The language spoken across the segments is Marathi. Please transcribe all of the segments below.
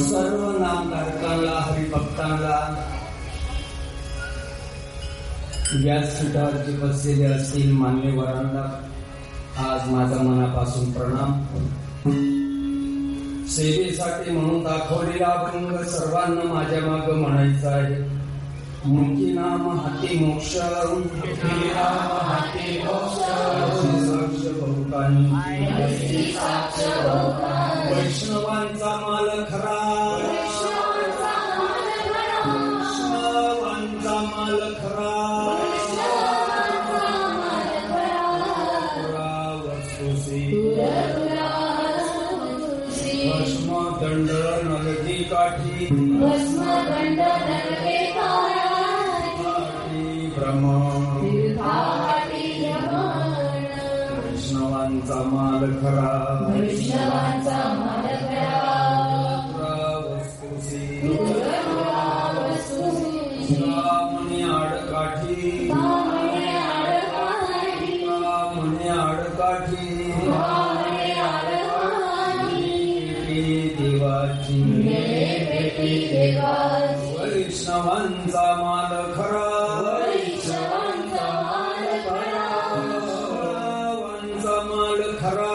सर्व नामधारकांना, हरिभक्तांना, व्यासपीठावर जे बसलेले असतील मान्यवरांना आज माझा मनापासून प्रणाम. सेवेसाठी म्हणून दाखवलेला अभंग सर्वांना माझ्या माग म्हणायचा आहे. मुक्ती नाम हाती मोक्ष, साक्ष बहुतांची, वैष्णवांचा माल खरा, वैष्णवांचा माल खरा, भस्म दंड नगदी काठी, भ्रम वैष्णवांचा माल खरा, म्हणे आडकाठी, म्हणे आडकाठी देवाची, वैष्णवांचा माल खरा, वैष्णवांचा माल खरा,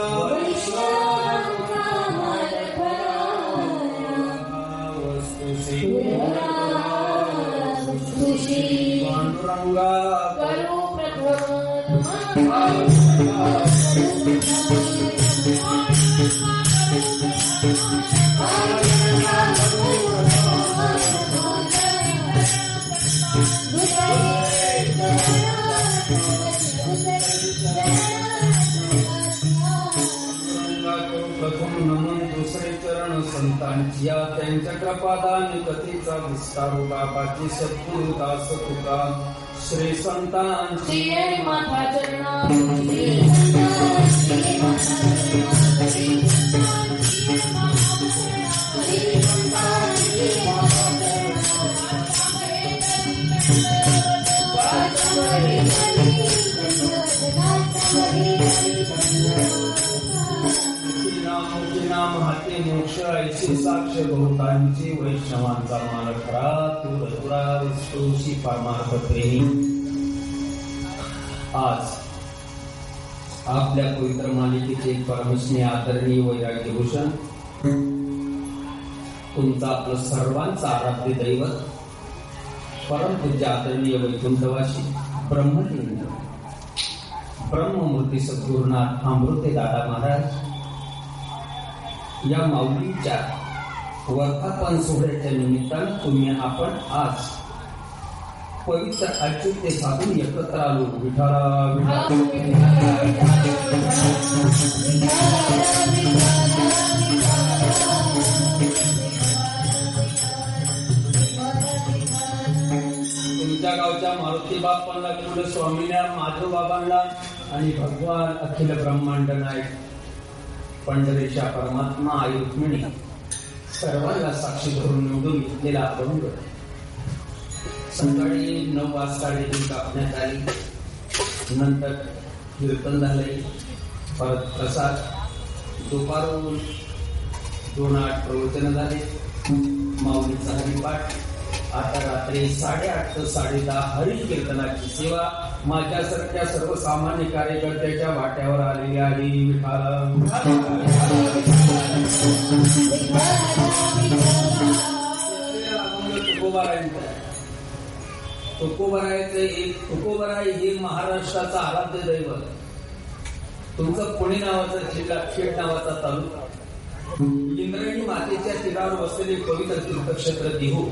वस्तुशी पांडुरंगा प्रथम नमन दुसरे चरण संतांची, त्यांच्या कृपादान कथेचा विस्तार बाबाची सद्गुरु दास तुका श्री संतांची माता चरणा, नाम हाती मोक्ष, ऐशी साक्ष बहुतांची, वैष्णवांचा माल खरा, तुरा वस्तूशी परमार्थ प्रेमी. आज आपल्या पवित्र मालिकेचे परमस्नेह आदरणीय वैराग्यभूषण, तुमचा आपलं सर्वांचं आराध्य दैवत, परमपूज्य आदरणीय वैकुंठवासी ब्रह्मलिंग ब्रह्ममूर्ती सद्गुरुनाथ अमृते दादा महाराज या माऊलीच्या वर्धापन सोहळ्याच्या निमित्तानं तुम्ही आपण आज पवित्र अच्युते साधून एकत्र आलो. विठाला तुमच्या गावच्या मारुती बाप्पांना, कुल स्वामींना, माधव बाबांना आणि भगवान अखिल ब्रह्मांड नायक पंढरीच्या परमात्मा आई रुक्मिणी सर्वांना साक्षी धरून निवडून घेतलेला अभंग सकाळी 9 वाजता देखील कापण्यात आली. नंतर कीर्तन झाले, परत प्रसाद, दुपारून 2:08 प्रवचन झाले, माऊलीचा हरिपाठ. आता रात्री 8:30 ते 10:30 हरी कीर्तनाची सेवा माझ्यासारख्या सर्वसामान्य कार्यकर्त्याच्या वाट्यावर आलेली आहे. तुकोबाराय हे महाराष्ट्राचं आराध्य दैवत. तुमचं पुणे नावाचा जिल्हा, खेड नावाचा तालुका, इंद्रायणी मातेच्या तीरावर बसलेले पवित्र तीर्थक्षेत्र देहू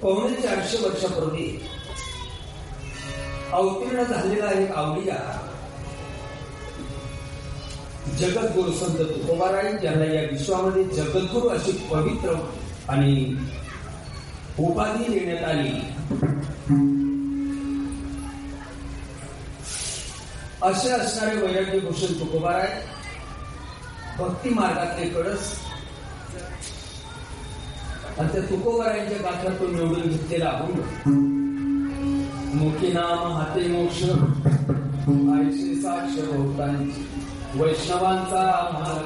450 वर्षापूर्वी अवतीर्ण झालेला एक आवलिया जगद्गुरु संत तुकोबाराय ज्यांना या विश्वामध्ये जगद्गुरु अशी पवित्र आणि उपाधी देण्यात आली, असे असणारे वैराग्य भूषण तुकोबाराय भक्ती मार्गातले कळस आणि त्या तुकोबारायांच्या गाथातून निवडून घेतलेला अभंग मुखी नाम हाते मोक्ष आयसे साक्ष भोवतांची वैष्णवांचा महाराज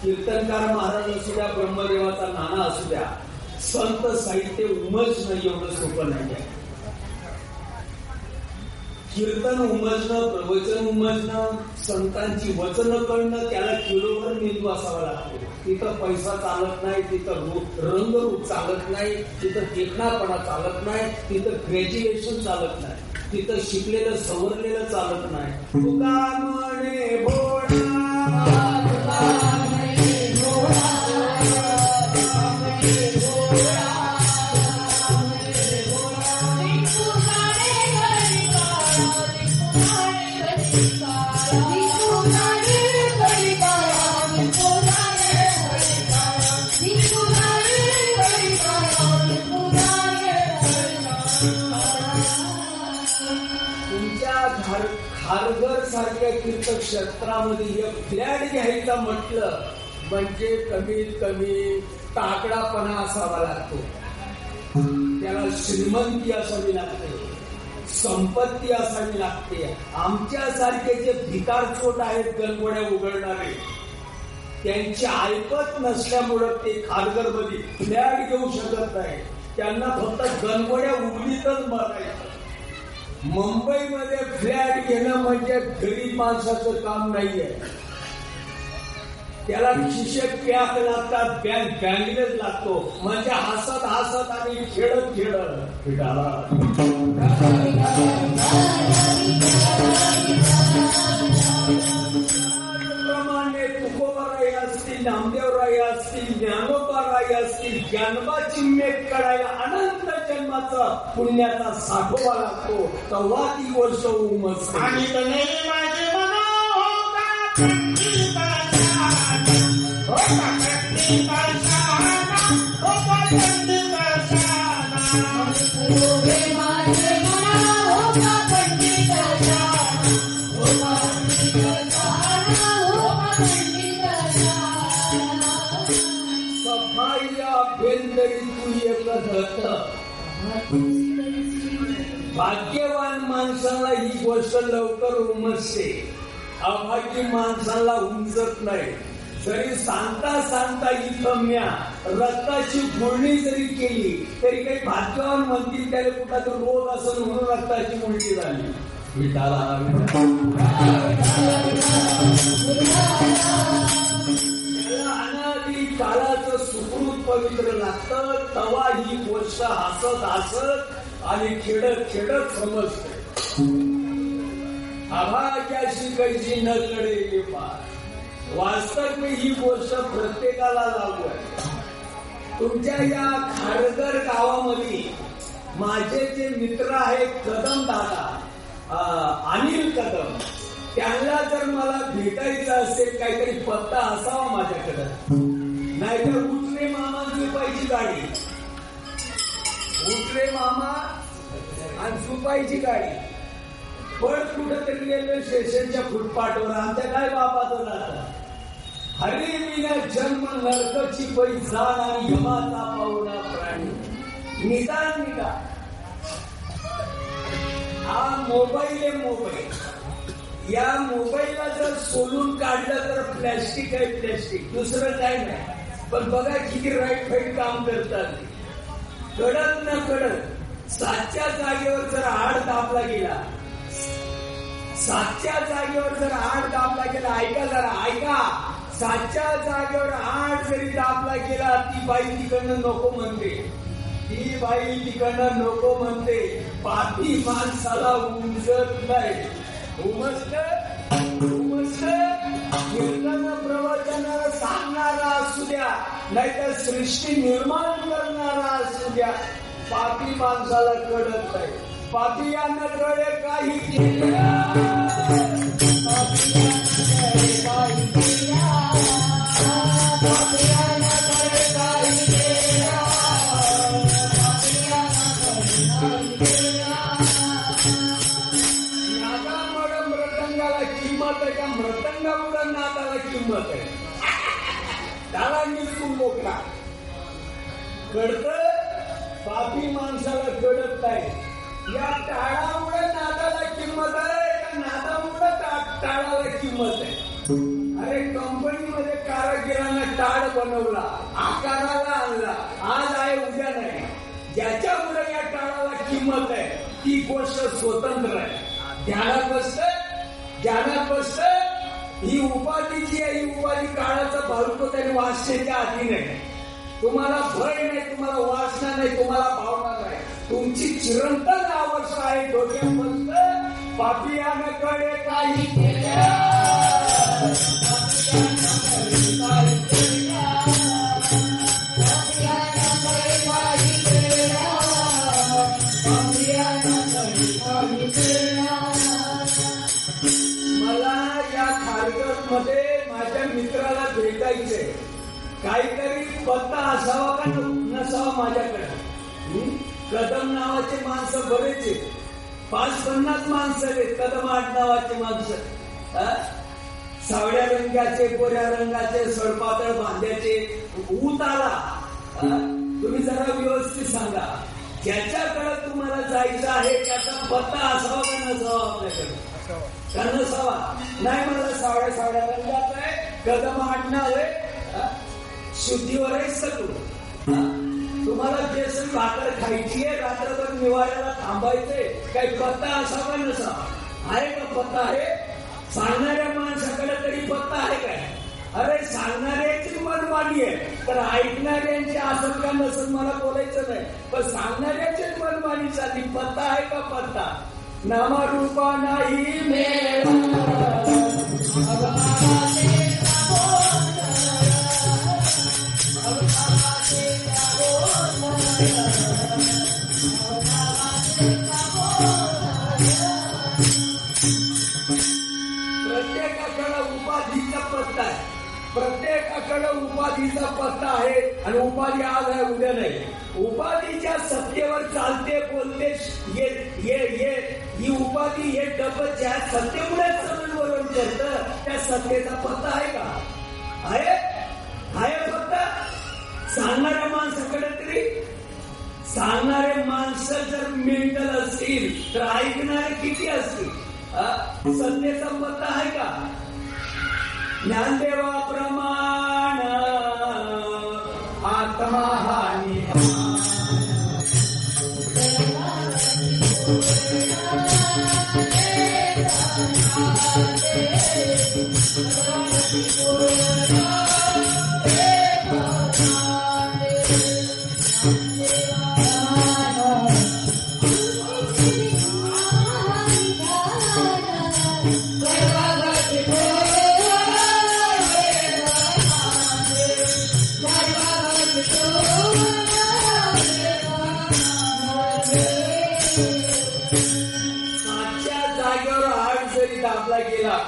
कीर्तनकार महाराज असू द्या, ब्रह्मदेवाचा नाना असू द्या, संत साहित्य उमजणं एवढं सोपं नाही आहे. कीर्तन उमजणं, प्रवचन उमजणं, संतांची वचन कळणं, त्याला किलोभर मेंदू असावा लागतो. तिथं पैसा चालत नाही, तिथं रंगरूप चालत नाही, तिथं देखणापणा चालत नाही, तिथं ग्रॅज्युएशन चालत नाही, तिथं शिकलेलं सवरलेलं चालत नाही. तुका म्हणे भोळा खारघर सारख्या तीर्थक्षेत्रामध्ये एक फ्लॅट घ्यायचा म्हटलं म्हणजे कमीत कमी ताकडापणा असावा लागतो. त्याला श्रीमंती असावी लागते, संपत्ती असावी लागते. आमच्यासारखे जे भिकारचोट आहेत गणगोड्या उघडणारे, त्यांची ऐपत नसल्यामुळं ते खारघर मध्ये फ्लॅट घेऊ शकत नाही. त्यांना फक्त गणगोड्या उघडीतच मारायचं. मुंबईमध्ये फ्लॅट घेणं म्हणजे गरीब माणसाचं काम नाहीये. त्याला खिशे पॅक लागतात, बँक बँगलेच लागतो. म्हणजे हसत हसत आणि खेळत खेळत प्रमाणे तुकोबाराय असतील, नामदेवराय असतील, ज्ञानोबाराय असतील, ज्ञानोबाची मेट करायला अनंत जन्माचा पुण्याचा साठोबा लागतो. तेव्हा ती गोष्ट उमजते. आणि भाग्यवान माणसाला ही गोष्ट लवकर उमजते, अभाग्य माणसाला उमजत नाही. जरी सांगता सांगता इथं म्या रक्ताची गुळणी जरी केली तरी काही भाग्यवान म्हणतील त्याला कुठला तर रोग असेल म्हणून रक्ताची गुळणी झाली. अनादी काळाचं सुकृत पवित्र लागतं. तवा ही गोष्ट हसत हसत आणि खेळत खेळत समजते. अभाग्याशी कैची न लढे पार. वास्तव में ही गोष्ट प्रत्येकाला लागू आहे. तुमच्या या खारघर गावामध्ये माझे जे मित्र आहेत कदम दादा, अनिल कदम, त्यांना जर मला भेटायचं असेल काहीतरी पत्ता असावा माझ्याकडे. नाहीतर उठले मामाची पाहिजे गाडी, उठले मामा आणि सुपाईची गाडी पण कुठेतरी रेल्वे स्टेशनच्या फुटपाथवर आमच्या काय बापाचं राहतं. हरी विना जन्म नरकाची पै जाण आणि यमाचा पावला प्राणी निदान निघा. हा मोबाईल आहे मोबाईल. या मोबाईलला जर सोलून काढलं तर प्लॅस्टिक आहे प्लॅस्टिक, दुसरं काय नाही. पण बघा किती राईट फाईट काम करतात. कडक न कडक 7च्या जागेवर जर 8 दाबला गेला, 7च्या जागेवर जर 8 दाबला गेला, ऐका जरा ऐका, 7च्या जागेवर 8 जरी दाबला गेला, ती बाई तिकडनं नको म्हणते, ती बाई तिकडनं नको म्हणते. पापी माणसाला उमजत नाही. उमजलं कीर्तन प्रवचन सांगणारा असू द्या, नाहीतर सृष्टी निर्माण करणारा असू द्या, पापी माणसाला कळत नाही. पापियानं कडे काही केल्या, नादामुळे मृदंगाला किंमत आहे का मृदंगामुळे नादाला किंमत आहे? त्याला निर्गुण मोठा कळत, पापी माणसाला कळत नाही. या टाळामुळे नादाला किंमत आहे का नादामुळे टाळाला किंमत आहे? अरे कंपनीमध्ये कारागिरांना टाळ बनवला, आकाराला आणला, आज आहे उद्या नाही. ज्याच्यामुळे या टाळाला किंमत आहे ती गोष्ट स्वतंत्र आहे. ध्यानात बसत ही उपाधी जी आहे, ही उपाधी काळाचा भावतो त्याने वासनेच्या अधीन आहे. तुम्हाला भय नाही, तुम्हाला वासना नाही, तुम्हाला भावना नाही. तुमची चिरंतन अवस्था आहे. डोक्यात बसत पापियानं कडे काही केल्या, मला या खारघर मध्ये माझ्या मित्राला भेटायचंय. काहीतरी पत्ता असावा का नसावा माझ्याकडे. कदम नावाचे माणसं बरेच आहेत, 50-50 माणसं आहेत कदम नावाचे माणसं. सावळ्या रंगाचे, गोऱ्या रंगाचे, सडपातळ बांध्याचे. ऊत आला तुम्ही जरा व्यवस्थित सांगा. ज्याच्याकडे तुम्हाला जायचं आहे त्याचा पत्ता असावा का नसावा आपल्याकडे? का नसावा? नाही, मला सावळ्या रंगाचा आहे, कदम आडनाव आहे, शुद्धीवर आहे सगळं. तुम्हाला बेसन भाकर खायची आहे, रात्रभर निवाऱ्याला थांबायचंय, काही पत्ता असावा नसावा? आहे का पत्ता? आहे. सांगणाऱ्या माणसाकडे तरी पत्ता आहे काय? अरे सांगणाऱ्याची मनमानी आहे, तर ऐकणाऱ्यांची असं का नसत मला बोलायचं नाही, पण सांगणाऱ्याचीच मनमानी चालली. पत्ता आहे का पत्ता? नामरूपा नाही मेळ, प्रत्येकाकडे उपाधीचा पत्ता आहे. प्रत्येकाकडे उपाधीचा पत्ता आहे आणि उपाधी आज आहे उद्या नाही. उपाधीच्या सत्तेवर चालते बोलते ही उपाधी हे डबल ज्या सत्तेमुळे चलनवलन करतं त्या सत्तेचा पत्ता आहे का? आहे पत्ता? सांगणाऱ्या माणसाकडे तरी. सांगणारे माणसं जर मेंटल असतील तर ऐकणारे किती असतील? सत्तेचा पत्ता आहे का? ज्ञानदेवा प्रमाण आत्मा हानी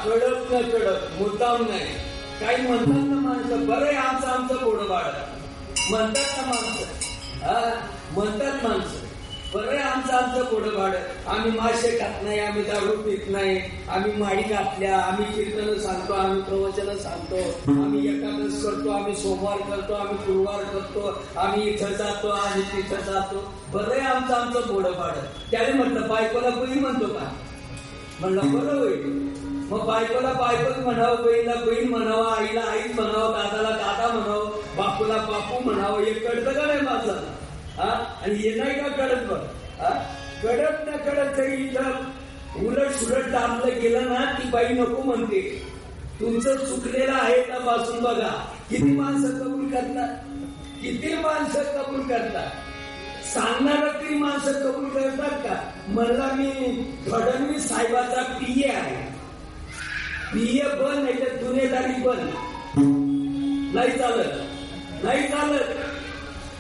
कडक न कडक मुद्दाम नाही. काही म्हणतात ना माणसं, बरं आमचं पोटबाळ म्हणतात ना माणसं. म्हणतात माणसं बरं आमचं पोटबाळ. आम्ही मासे खात नाही, आम्ही दारू पित नाही, आम्ही माडी घातल्या, आम्ही कीर्तन सांगतो, आम्ही प्रवचन सांगतो, आम्ही एकादश करतो, आम्ही सोमवार करतो, आम्ही गुरुवार करतो, आम्ही इथं जातो, आम्ही तिथं जातो. बरं आमचं पोटबाळ. त्याने म्हटलं बायकोला बहीण म्हणतो का? म्हणलं बरं होईल. मग बायकोला बायकोच म्हणावं, बहीणला बहीण म्हणावं, आईला आईच म्हणावं, दादाला दादा म्हणावं, बापूला बापू म्हणावं. हे कळतं का नाही माझं? आणि हे नाही का कळत? बघ कळत ना कळत तरी इथं उलट सुलट दाबलं गेलं ना ती बाई नको म्हणते. तुमचं चुकलेलं आहे का पासून बघा. किती माणसं कबूल करतात? किती माणसं कबूल करतात? सांगणारा तरी माणसं कबूल करतात का? म्हणला मी फडणवीस साहेबाचा पीए आहे. पिय बन नाही तर दुनियादारी बन. नाही चालत, नाही चालत.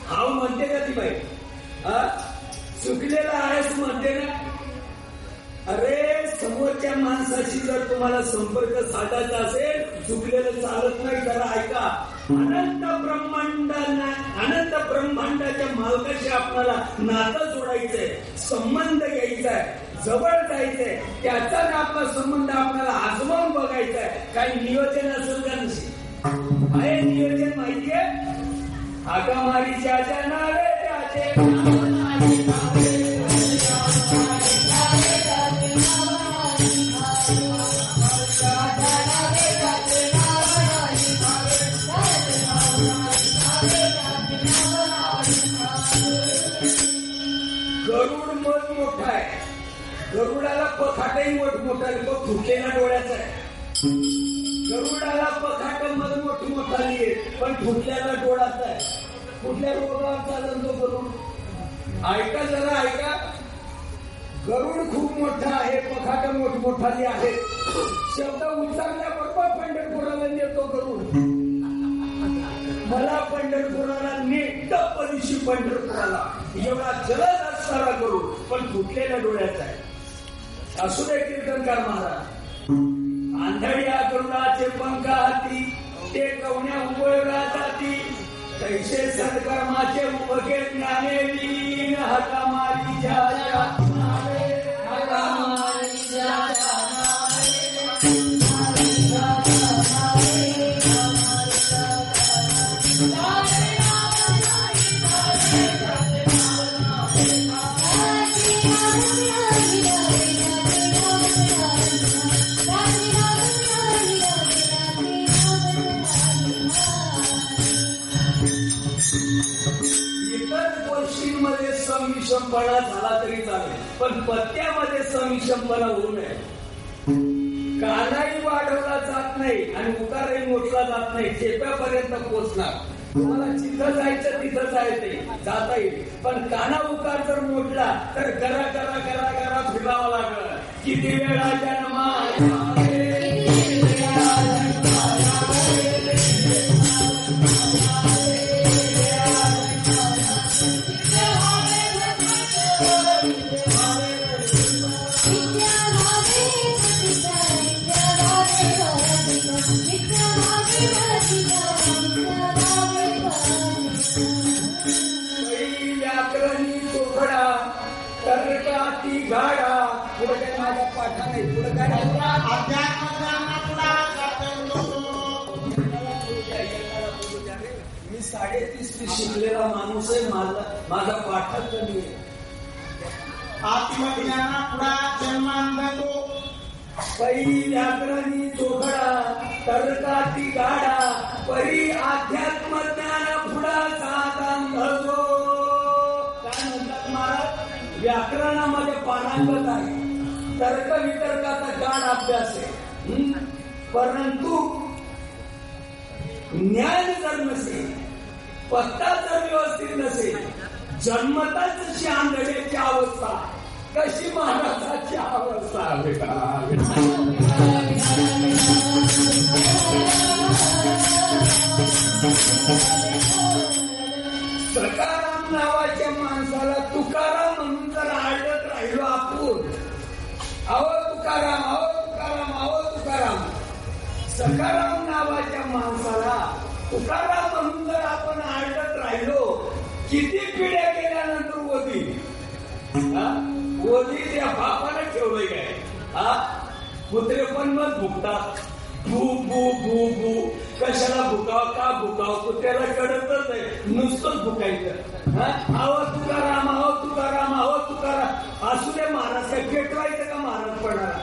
हाव म्हणते का ती बाई? चुकलेला आहेस म्हणते ना. अरे समोरच्या माणसाशी जर तुम्हाला संपर्क साधायचा असेल, चुकलेलं चालत नाही. जरा ऐका. अनंत ब्रह्मांडाच्या मालकाशी आपल्याला नातं जोडायचंय, संबंध घ्यायचाय, जवळ जायचंय. त्याचा आपला संबंध आपल्याला आजमावून बघायचा आहे. काही नियोजन असेल का नसेल? आहे नियोजन माहितीये? हाकामारीच्या नावे त्याचे गरुड मध मोठा आहे. गरुडाला पखाटही मोठमोठा आहे, तो फुटलेला डोळ्याचा आहे. गरुडाला पखाट मध मोठी मोठाली आहे, पण फुटलेला डोळाचा आहे. कुठल्या रोगावर चालत तो गरुड? ऐका जरा ऐका. गरुड खूप मोठा आहे, पखाट मोठमोठाली आहे. शब्द उच्चारल्याबरोबर पंढरपुराला नेतो गरुड. मला पंढरपुराला नेट परिशी पंढरपुराला एवढा जलद असणारा गरुड, पण फुटलेल्या डोळ्याचा आहे. असू दे कीर्तनकार महाराज. आंधळ्या गरुडाचे पंख हाती, ते कवण्या उभयला जाती. तैसे सत्कर्माचे उपके ज्ञानेलीन. हाकामारीच्या नावे, हाकामारीच्या संमिश्रपणा झाला तरी चालेल, पण पत्त्यामध्ये संमिश्रपणा होऊ नये. कानाही वाढवला जात नाही आणि उकारही मोठला जात नाही. चेप्यापर्यंत पोहोचणार. तुम्हाला जिथं जायचं तिथं जायचंय, जाता येईल. पण काना उकार जर मोठला तर करा करा करा करा फिरावं लागलं. किती वेळा जन्मा व्याकरणी चोखडा तरकाती गाडा. पुढे काय माझा पाठा नाही. पुढे काय मी 33 शिकलेला माणूस आहे. माझा पाठा कमी आहे. आत्मज्ञानापुढा जन्मांधतो. परी व्याकरणी चोखडा तरकाती गाडा. परी अध्यात्म ज्ञान पुढा साधांधतो. काय म्हणतात महाराज? व्याकरणामध्ये पारंगत आहे, तर्क वितर्काचा गाढ अभ्यास आहे. परंतु ज्ञान जर नसेल, पत्ता जर व्यवस्थित नसेल, जन्मताच जशी आंधळ्याची अवस्था, कशी महाराजाची अवस्था. सकाराम नावाच्या माणसाला तुकाराम म्हणून जर आढळत राहिलो आपण, अहो तुकाराम, अहो तुकाराम, अहो तुकाराम. सकाराम नावाच्या माणसाला तुकाराम म्हणून जर आपण आढळत राहिलो, किती पिढ्या गेल्यानंतर ओधी त्या बापाला ठेवलंय काय? कुत्रे पण मग भुकतात. भू भू भू भू. कशाला भुकाव, का भुकाव? कुत्र्याला कळतच आहे, नुसतंच भुकायचं. आहो तुकाराम, आहो तुकाराम, आहो तुकाराम. असू दे महाराज, काय पेटवायचं का महाराज पडायला?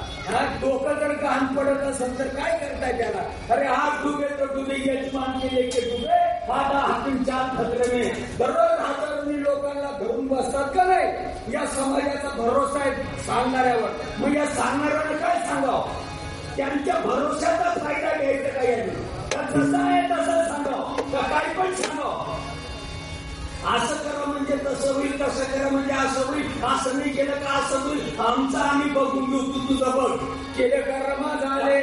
डोकं जर घाण पडत असेल तर काय करताय त्याला? अरे हात डुबे तर डुबे, यजमान केले की डुबे, हाता हातून 4 खतरे में. दररोज हजारोनी लोकांना धरून बसतात का नाही? या समाजाचा भरोसा आहे सांगणाऱ्यावर. मग या सांगणाऱ्याला काय सांगावं? त्यांच्या भरोशाचा फायदा घ्यायचा का यांनी? जसं आहे तसं सांगावं का काय पण सांगावं? असं करा म्हणजे तसं होईल, तसं करा म्हणजे असं होईल, असं नाही केलं का असं होईल. आमचं आम्ही बघून घेऊ, तू तुझं बघ. केले का रमा झाले,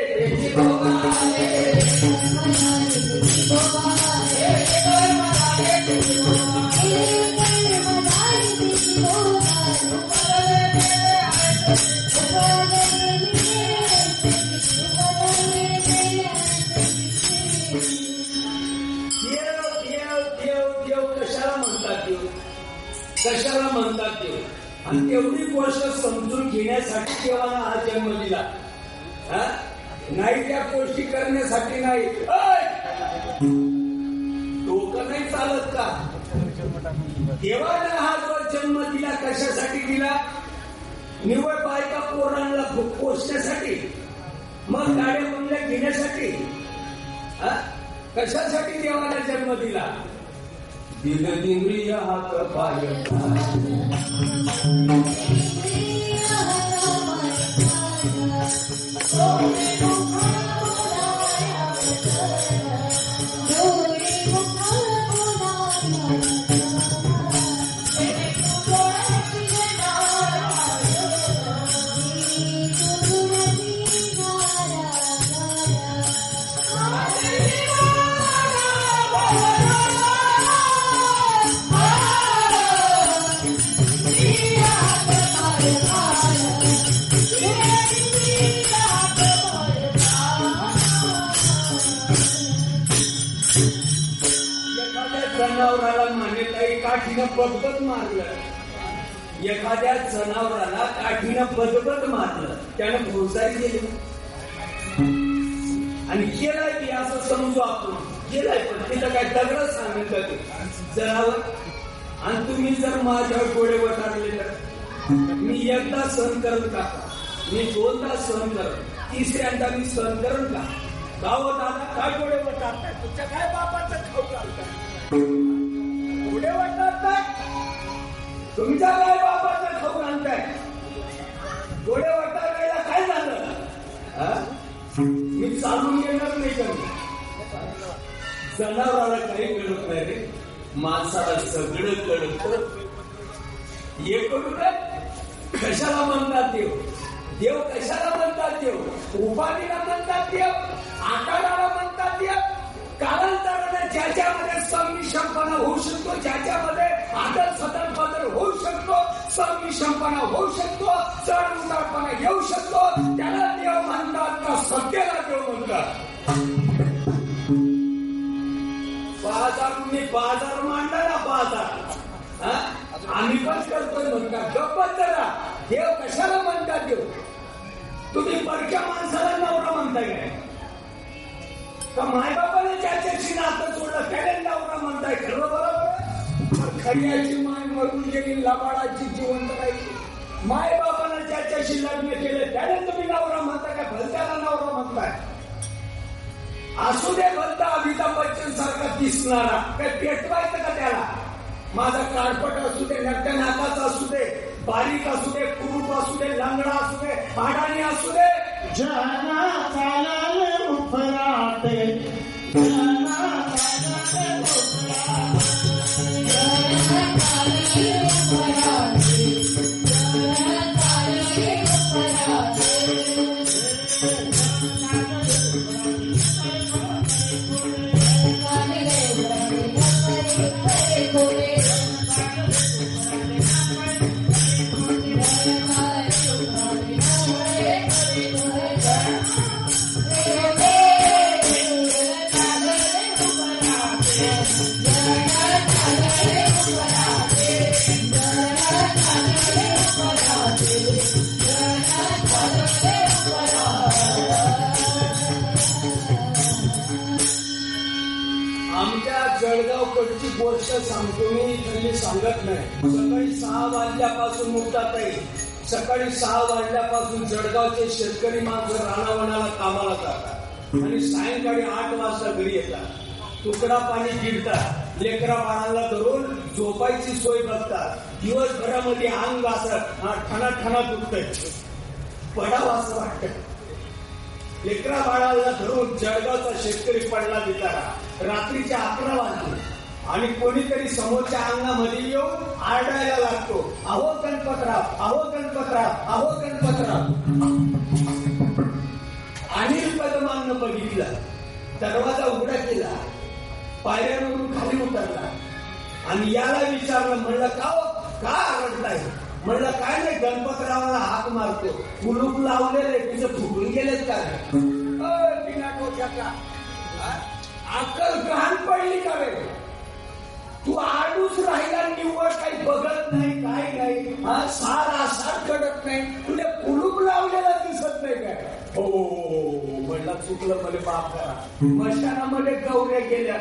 कशाला म्हणतात देव? आणि तेवढी गोष्ट समजून घेण्यासाठी देवाला हा जन्म दिला, नाही त्या गोष्टी करण्यासाठी नाही. डोकं नाही चालत का? देवाला हा जो जन्म दिला कशासाठी दिला? निवड बायका पोरांना पोचण्यासाठी, मग गाड्या बंगल्या घेण्यासाठी, कशासाठी देवाला जन्म दिला? दिल हात पाय बदबद मारलं. एखाद्या जनावराला काठीनं बदबद मारलं, त्यानं फौजदारी केली आणि केलाय की असं समजू आपण, केलाय. पण तिथं काय दगड सांगितलं ते जनावर. आणि तुम्ही जर माझ्यावर डोळे वटारले तर मी एकदा सहन करून का? मी दोनदा सहन करत, तिसऱ्यांदा मी सहन करून का? गाव दादा काय डोळे वटारताय? तुमच्या काय बापाचं खाऊ घालताय? डोळे वटारताय? तुमच्या काय बापाचं खाऊ घालताय? डोळे वटारायला काय झालं? मी चालून येणार नाही का? जनावराला काही कळत नाही रे, माणसाला सगळं कळत. हे करू काय? कशाला म्हणतात देव? देव कशाला म्हणतात देव? उपाधीला म्हणतात देव, आकाराला म्हणतात देव. कालांतराने ज्याच्यामध्ये संमिश्रपणा होऊ शकतो, ज्याच्यामध्ये आदर सदनपदर होऊ शकतो, संमिश्रपणा होऊ शकतो, चढ उतारपणा येऊ शकतो, त्याला देव म्हणतात का सत्याला देव म्हणतात? बाजार मांडला ना, बाजार आम्ही पण करतोय म्हणतात. गप्पच जरा. देव कशाला म्हणतात देव? तुम्ही परक्या माणसाला नवरा म्हणताय काय? का मायबापाने ज्याच्याशी नातं सोडलं त्याला नवरा म्हणताय? खरं बरोबर. खऱ्याची माय मरून गेली, लबाडाची जिवंत राहिली. मायबापाने ज्याच्याशी लग्न केलं त्याला तुम्ही नवरा म्हणताय का? भलत्याला नवरा म्हणताय? असू दे भलता अमिताभ बच्चन सारखा दिसणारा, काय पेटवायचं का त्याला? माझा काळपट असू दे, नट्ट्या नाकाचा असू दे, बारीक असू दे, कुरूप असू दे, लंगडा असू दे, अडाणी असू दे, जना चालाले उफराटे, जना चालाले जळगावकडची गोष्ट सांगतो मी, त्यांनी सांगत नाही. सकाळी 6 वाजल्यापासून मुक्तात आहे. सकाळी 6 वाजल्यापासून जळगावचे शेतकरी माणसं रानावनाला कामाला जातात आणि सायंकाळी 8 वाजता घरी येतात. तुकडा पाणी गिळतात, लेकरा बाळांना धरून झोपायची सोय बघतात. दिवसभरामध्ये अंग असं ठणा ठणा दुखतंय, पडावं असं वाटतं. लेकरा बाळाला धरून जळगावचा शेतकरी पडला बिचारा. रात्रीच्या 11 वाजले आणि कोणीतरी समोरच्या अंगामध्ये येऊन आरडायला लागतो, अहो गणपतराव, अहो गणपतराव, अहो गणपतराव. अनिल कदमांना दिलं, दरवाजा उघडा केला, पायऱ्यांवरून खाली उतरला आणि याला विचारलं, म्हणलं का आरडलाय? म्हणलं काय नाही, गणपतरावाला हाक मारतो, कुलूप लावलेले तिचं फुटून गेलेत का? बिना डोक्याचा अक्कल गहाण पडली का रे? तू आडूच राहिला, निव्वळ काही बघत नाही, काय नाही, सारा कडत नाही, तुला कुलूप लावलेला दिसत नाही काय? हो म्हणला चुकलं, मला माफ करा. मशानामध्ये गौऱ्या गेल्या,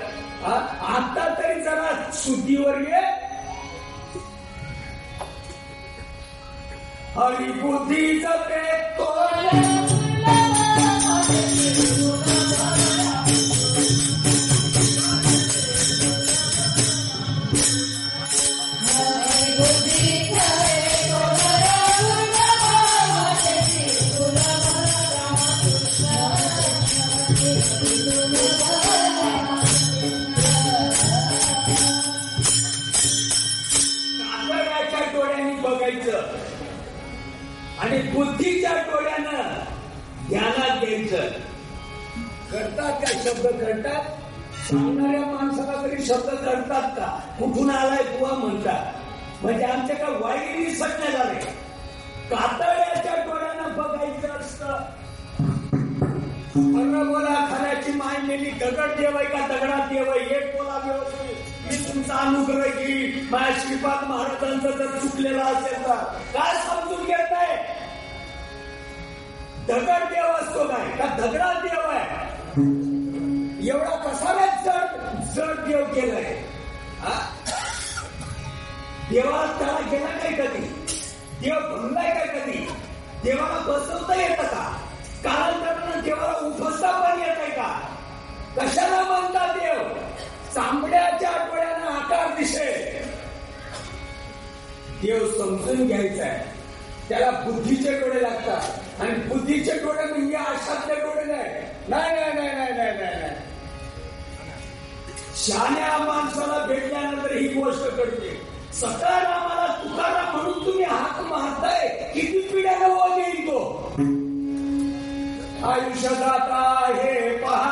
आता तरी जरा शुद्धीवर ये. हरिबुद्धीचं ते आणि बुद्धीच्या डोळ्यानं ध्यानात घ्यायचं. करतात काय? शब्द करतात. सांगणाऱ्या माणसाला तरी शब्द करतात का? कुठून आलाय बुवा म्हणतात. म्हणजे आमच्या का वाईट सज्ञ झाले. कातड्याच्या डोळ्यानं बघायचं असतं. बोला खऱ्याची माय नेली, दगड देवाय का दगडात देवाय? एक बोला व्यवस्थित. मी तुमचा अनुग्रह घेईल. माझ्या श्रीपाद महाराजांचं जर चुकलेला असेल तर काय समजून घेत आहे? दगड देव असतो काय का दगडात देव आहे? एवढा कसा जड देव केलाय? देवाला त्याला गेला काय कधी? देव भंगलाय काय कधी? देवाला बसवता येतं का? कालांतरानं देवाला उठवता पण येत आहे का? कशाला म्हणता देव? चांबड्याच्या डोळ्यानं आकार दिसेल. देव समजून घ्यायचा आहे, त्याला बुद्धीचे डोळे लागतात. आणि बुद्धीचे डोळे म्हणजे आशातले डोळे नाही. शहाण्या माणसाला भेटल्यानंतर ही गोष्ट करते. सकारामाला तुकाराम म्हणून तुम्ही हाक मारताय, किती पिढ्यानं ओझ येईल तो? आयुष्य जाता आहे पहा,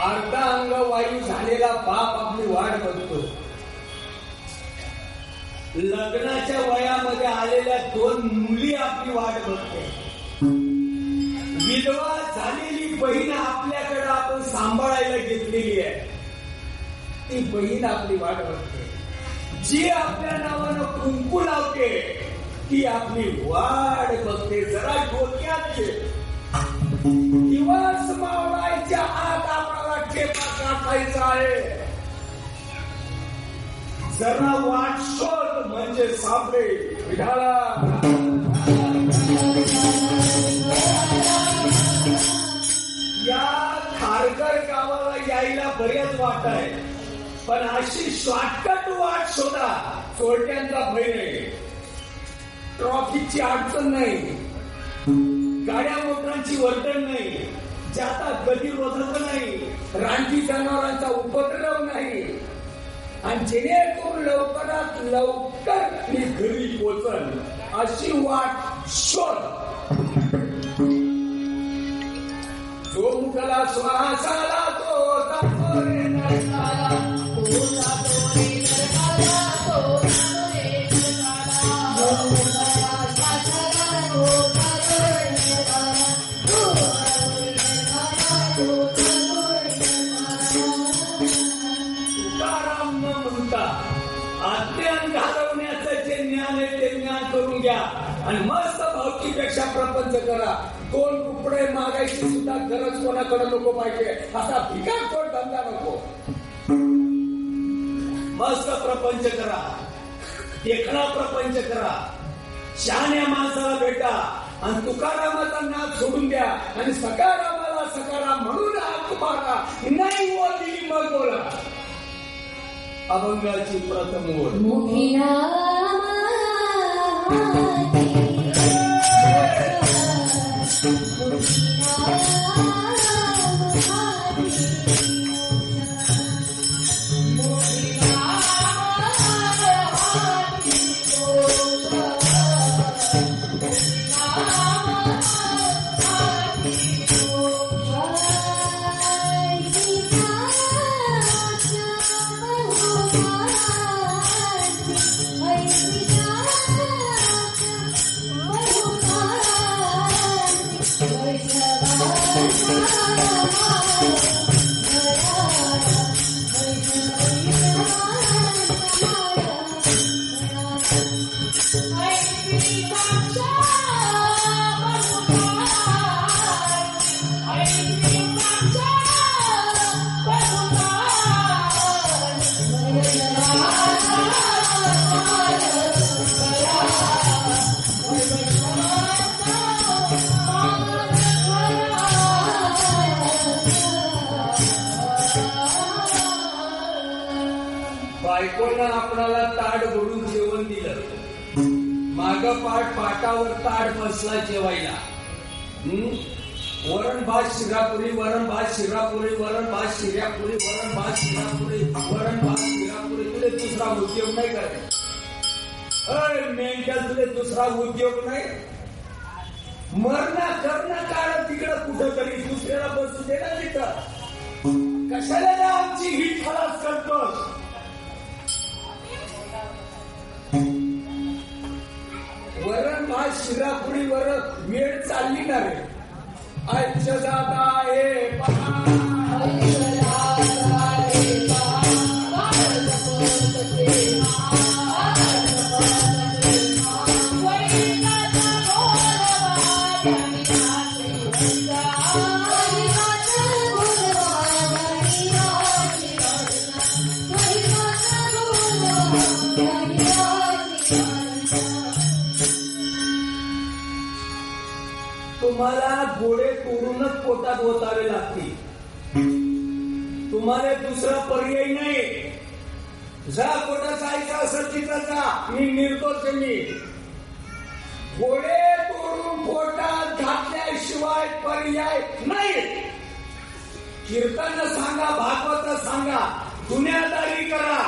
अर्धा अंग वायू झालेला बाप आपली वाट बघतो. लग्नाच्या वयामध्ये आलेल्या 2 मुली आपली वाट बघते. विधवा झालेली बहीण आपल्याकडे आपण सांभाळायला घेतलेली आहे, ती बहीण आपली वाट बघते. जी आपल्या नावानं कुंकू लावते ती आपली वाट बघते. जरा डोक्यात दिवस मावळायच्या आत आपल्याला ठेपा टाकायचा आहे. जरा वाट शोध म्हणजे सापडे. विठाला या खारकर गावाला यायला बऱ्याच वाट आहे, पण अशी शॉर्टकट वाट शोधा. चोरट्यांचा भय नाही, ट्रॉफिकची अडचण नाही, गाड्या मोटरांची वर्तन नाही, जातात गतिरोधक नाही, रानटी जनावरांचा उपद्रव नाही, आणि जेणेकरून लवकरात लवकर मी घरी पोचन अशी वाट शोध. जो मुखला श्वास आला तो जातो रे नरकाला, तो जातो रे नरकाला, तो जातो रे नरकाला, जो मुखला श्वास आला तो जातो रे नरकाला, तो घ्या आणि मस्त भावकीपेक्षा प्रपंच करा. 2 रुपये मागायची सुद्धा गरज कोणाकडे नको पाहिजे. असा भिकारचोट धंदा नको. मस्त प्रपंच करा, देखणा प्रपंच करा, शहाण्या माणसाला भेटा आणि तुकारामाचा नाद सोडून द्या आणि सकारामाला सकाराम म्हणून हाक मारा. नाही दिली मग बोला. अभंगाची प्रथम ओळ. बायकोनं आपणाला ताट भरून जेवण दिलं. माग पाटावर ताट बसला जेवायला. वरण भात शिरापुरी, वरण भात शिरापुरी, वरण भात शिरापुरी, वरण भात शिरापुरी, वरण भात शिरापुरी. तुले दुसरा उद्योग नाही करायचा. मेंटल तुले दुसरा उद्योग नाही. मरणा करणं काळ तिकडं कुठं तरी दुसऱ्याला बसू दे ना तिथं. कशाला ना आमची ही खलास करतोस. वरण भात शिरापुरी वर वेळ चालली ना रे. अच्छा दादा हे तुम्हाला घोडे तोडूनच पोटात ओतावे लागतील. तुम्हाला दुसरा पर्याय नाही. जा पोटात जायचं असेल तिथं जा. मी निर्दोष मी. घोडे तोडून पोटात घातल्याशिवाय पर्याय नाही. कीर्तन सांगा, भागवत सांगा, दुनियादारी करा.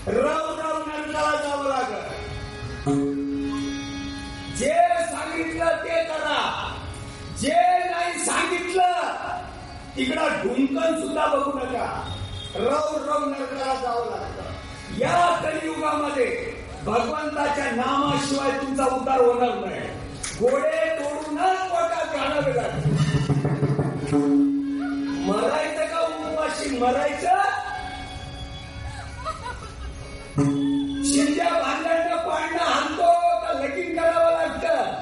रव नरकाला जावं लागत. जे सांगितलं ते करा. जे नाही सांगितलं तिकडं ढुंकन सुद्धा बघू नका. रव नरकाला जावं लागतं. या कलियुगामध्ये भगवंताच्या नामाशिवाय तुमचा उद्धार होणार नाही. घोडे तोडूनच पोटात घालावे लागते. मरायचं का उपवाशी मरायचं. शिंद्या भांड्यानं पाडणं हाणतो का लगीन करावं लागतं.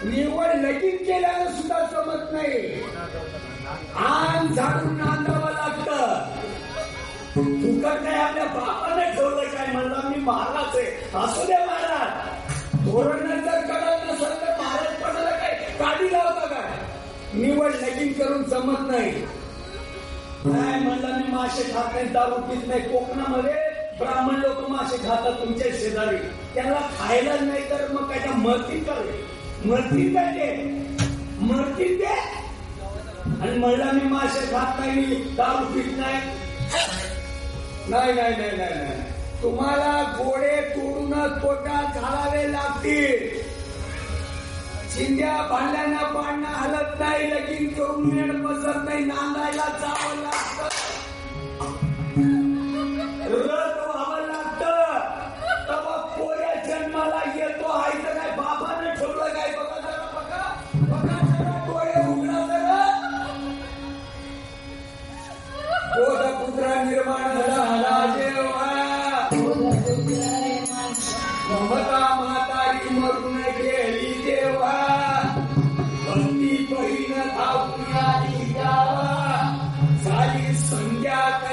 निवड लगीन केल्यानं सुद्धा जमत नाही. आण झाडून नांदावं लागतं. फुकट नाही. आपल्या बापाने ठेवलं काय म्हणला मी महाराज आहे. असू दे महाराज. धोरण जर कळत नसेल तर महाराज पडायला काय काढी लावता काय. निवड लगीन करून जमत नाही. नाही म्हणलं मी मासे खात नाही, दारू पीत नाही. कोकणामध्ये ब्राह्मण लोक मासे खातात तुमच्या शेजारी. त्याला खायला नाही तर मग काय मरतील का रे. मरतील काय ते मरतील ते. आणि म्हणलं मी मासे खात नाही, दारू पीत नाही. नाही नाही नाही नाही. तुम्हाला घोडे तोडूनच पोटात घालावे लागतील. शिंद्या भांड्यानं पाडणं हलत नाही. लगीन करून मेळ बसत नाही. नांदायला जावं लागतं. रथ व्हावं लागतं. तेव्हा पोऱ्या जन्माला येतो. आहे तर काय बाबाने ठेवलं काय. बघा जरा बघा जरा डोळे उघडा जरा. बोधपुत्र निर्माण झाला जेव्हा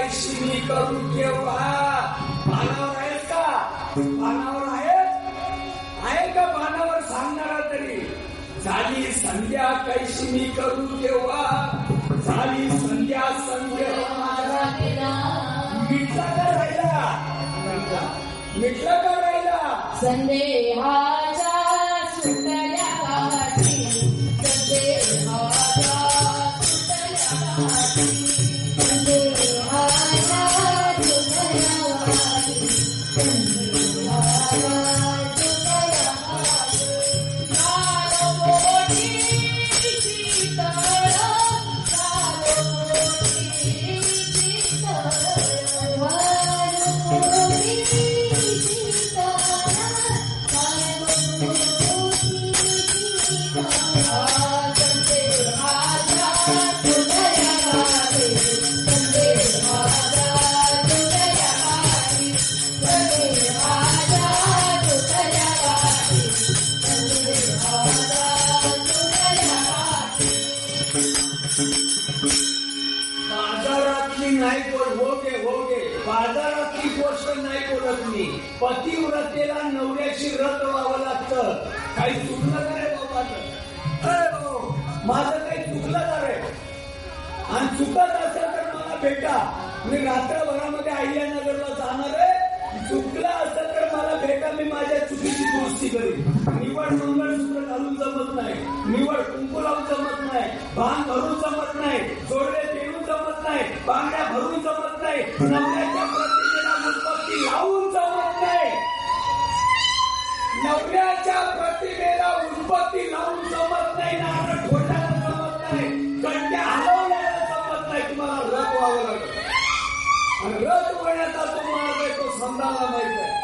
कैशी मी करू केव्हा. पानावर आहेस का? पानावर आहे का पानावर सांगणारा तरी? झाली संध्या कैशी मी करू केव्हा. झाली संध्या संध्या मिटला का राहिला? मिटला का राहिला? संदेहाच्या सुटल्या काठी, संदेहाच्या सुटल्या काठी, संदेहाच्या सुटल्या काठी, संदेहाच्या सुटल्या काठी. कालोटी शीतळ, कालोटी शीतळ, कालोटी बाजारातली नाही बोल. हो गे बाजारातली गोष्ट नाही बोलत मी. पतिव्रतेला नवऱ्याशी रत व्हावं लागतं. काही चुकलं का रे बाबा? माझं काही चुकलं का रे? आणि चुकत असेल तर मला भेटा. मी रात्रभरामध्ये अहिल्यानगरला जाणार आहे. चुकलं असेल तर मला भेटा. मी माझ्या चुकीची दुरुस्ती करेन. निवड मंगळसूत्र घालून जमत नाही, निवड कुंकू लावून जमत नाही, भान भरून जमत नाही, जोडले देऊन जमत नाही, बांगड्या भरून जमत नाही, नवऱ्याच्या प्रतिमेला उत्पत्ती लावून जमत नाही, नवऱ्याच्या प्रतिमेला उत्पत्ती लावून जमत नाही, नारळ फोडण्याला जमत नाही, गंड्या हलवण्याला जमत नाही. तुम्हाला रथ व्हावं लागेल. आणि रथ होण्याचा तुम्हाला तो समजायला माहित आहे.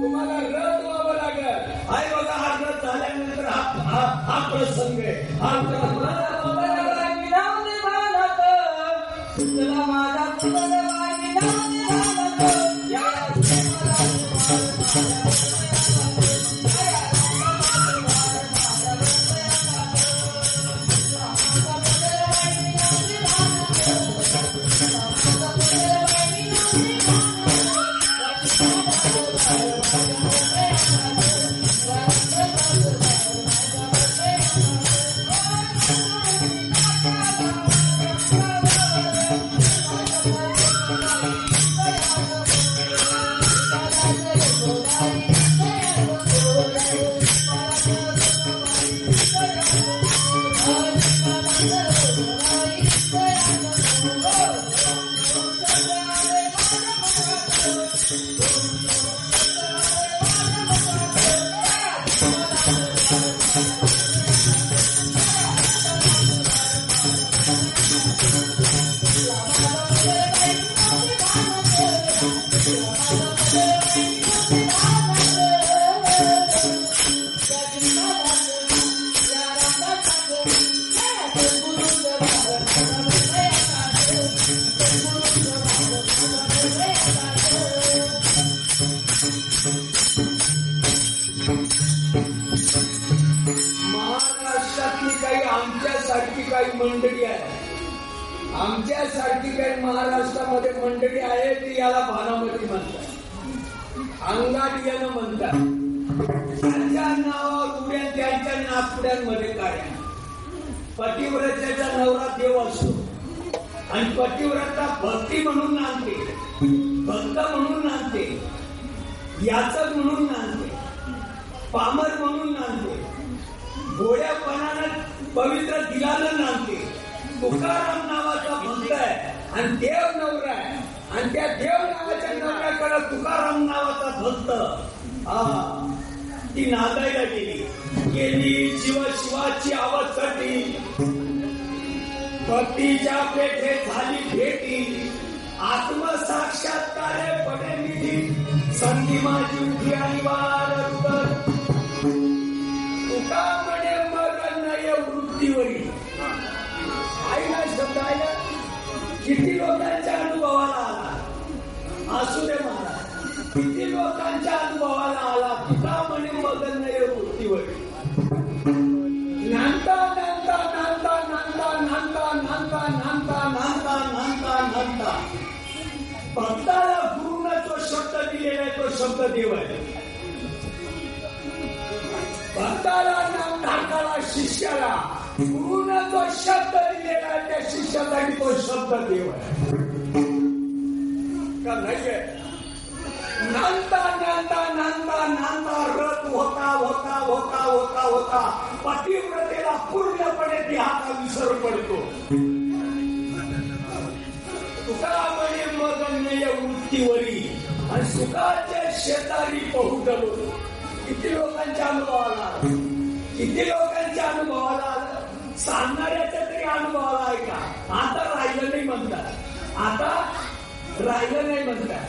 तुम्हाला रथ व्हावं लागेल. आई बघा हा रथ झाल्यानंतर हा प्रसंग आहे. हा महाराष्ट्रातली काही आमच्यासारखी काही मंडळी आहे. आमच्यासारखी काही महाराष्ट्रामध्ये मंडळी आहे ती याला भानामती म्हणतात, अंगाडियानं म्हणतात. त्यांच्या नावावर उड्या त्यांच्या नागपुड्यांमध्ये काढ्या. पतिव्रतेचा नवरा देव असतो आणि पतिव्रता भक्ती म्हणून नांदते, भक्त म्हणून नांदते, याचक म्हणून नांदते, पामर म्हणून नांदते, भोळ्यापणानं पवित्र दिलानं नांदते. तुकाराम नावाचा भक्त आहे आणि देव नवरा आहे आणि त्या देव नावाच्या नवऱ्याकडे तुकाराम नावाचा भक्त ती नांदायला गेली. शिवाची अवस्थी भक्तीच्या पेठे झाली भेटी. आत्मसाक्षात्कार पडे निधी संधी माझी उभी आणि वार तुका म्हणे मग नय वृत्तीवरी. आईला शब्दायला किती लोकांच्या अनुभवाला आला, असू दे महाराज, किती लोकांच्या अनुभवाला आला. तुका म्हणे मग नय वृत्तीवरी. नांदता नांदता नांदता नांदता नांदता नांदता नांदता नांदता नांदता तो शब्द देव आहे. भक्ताला नामधारकाला शिष्याला गुरुनं जो शब्द दिलेला आहे त्या शिष्यासाठी तो शब्द देव आहे का नाहीये? नांदा नांदा नांदा नांदा रथ होता होता होता होता होता पतिव्रतेला पूर्णपणे देहाचा विसर पडतो. तुका म्हणे मग नय वृत्तीवरी आणि सुखाच्या शेजारी पहुडलो. किती लोकांच्या अनुभवाला आलं, किती लोकांच्या अनुभवाला आलं, सांगणाऱ्याच्या तरी अनुभवाला आहे का? आता राहिलं नाही म्हणतात, आता राहिलं नाही म्हणतात.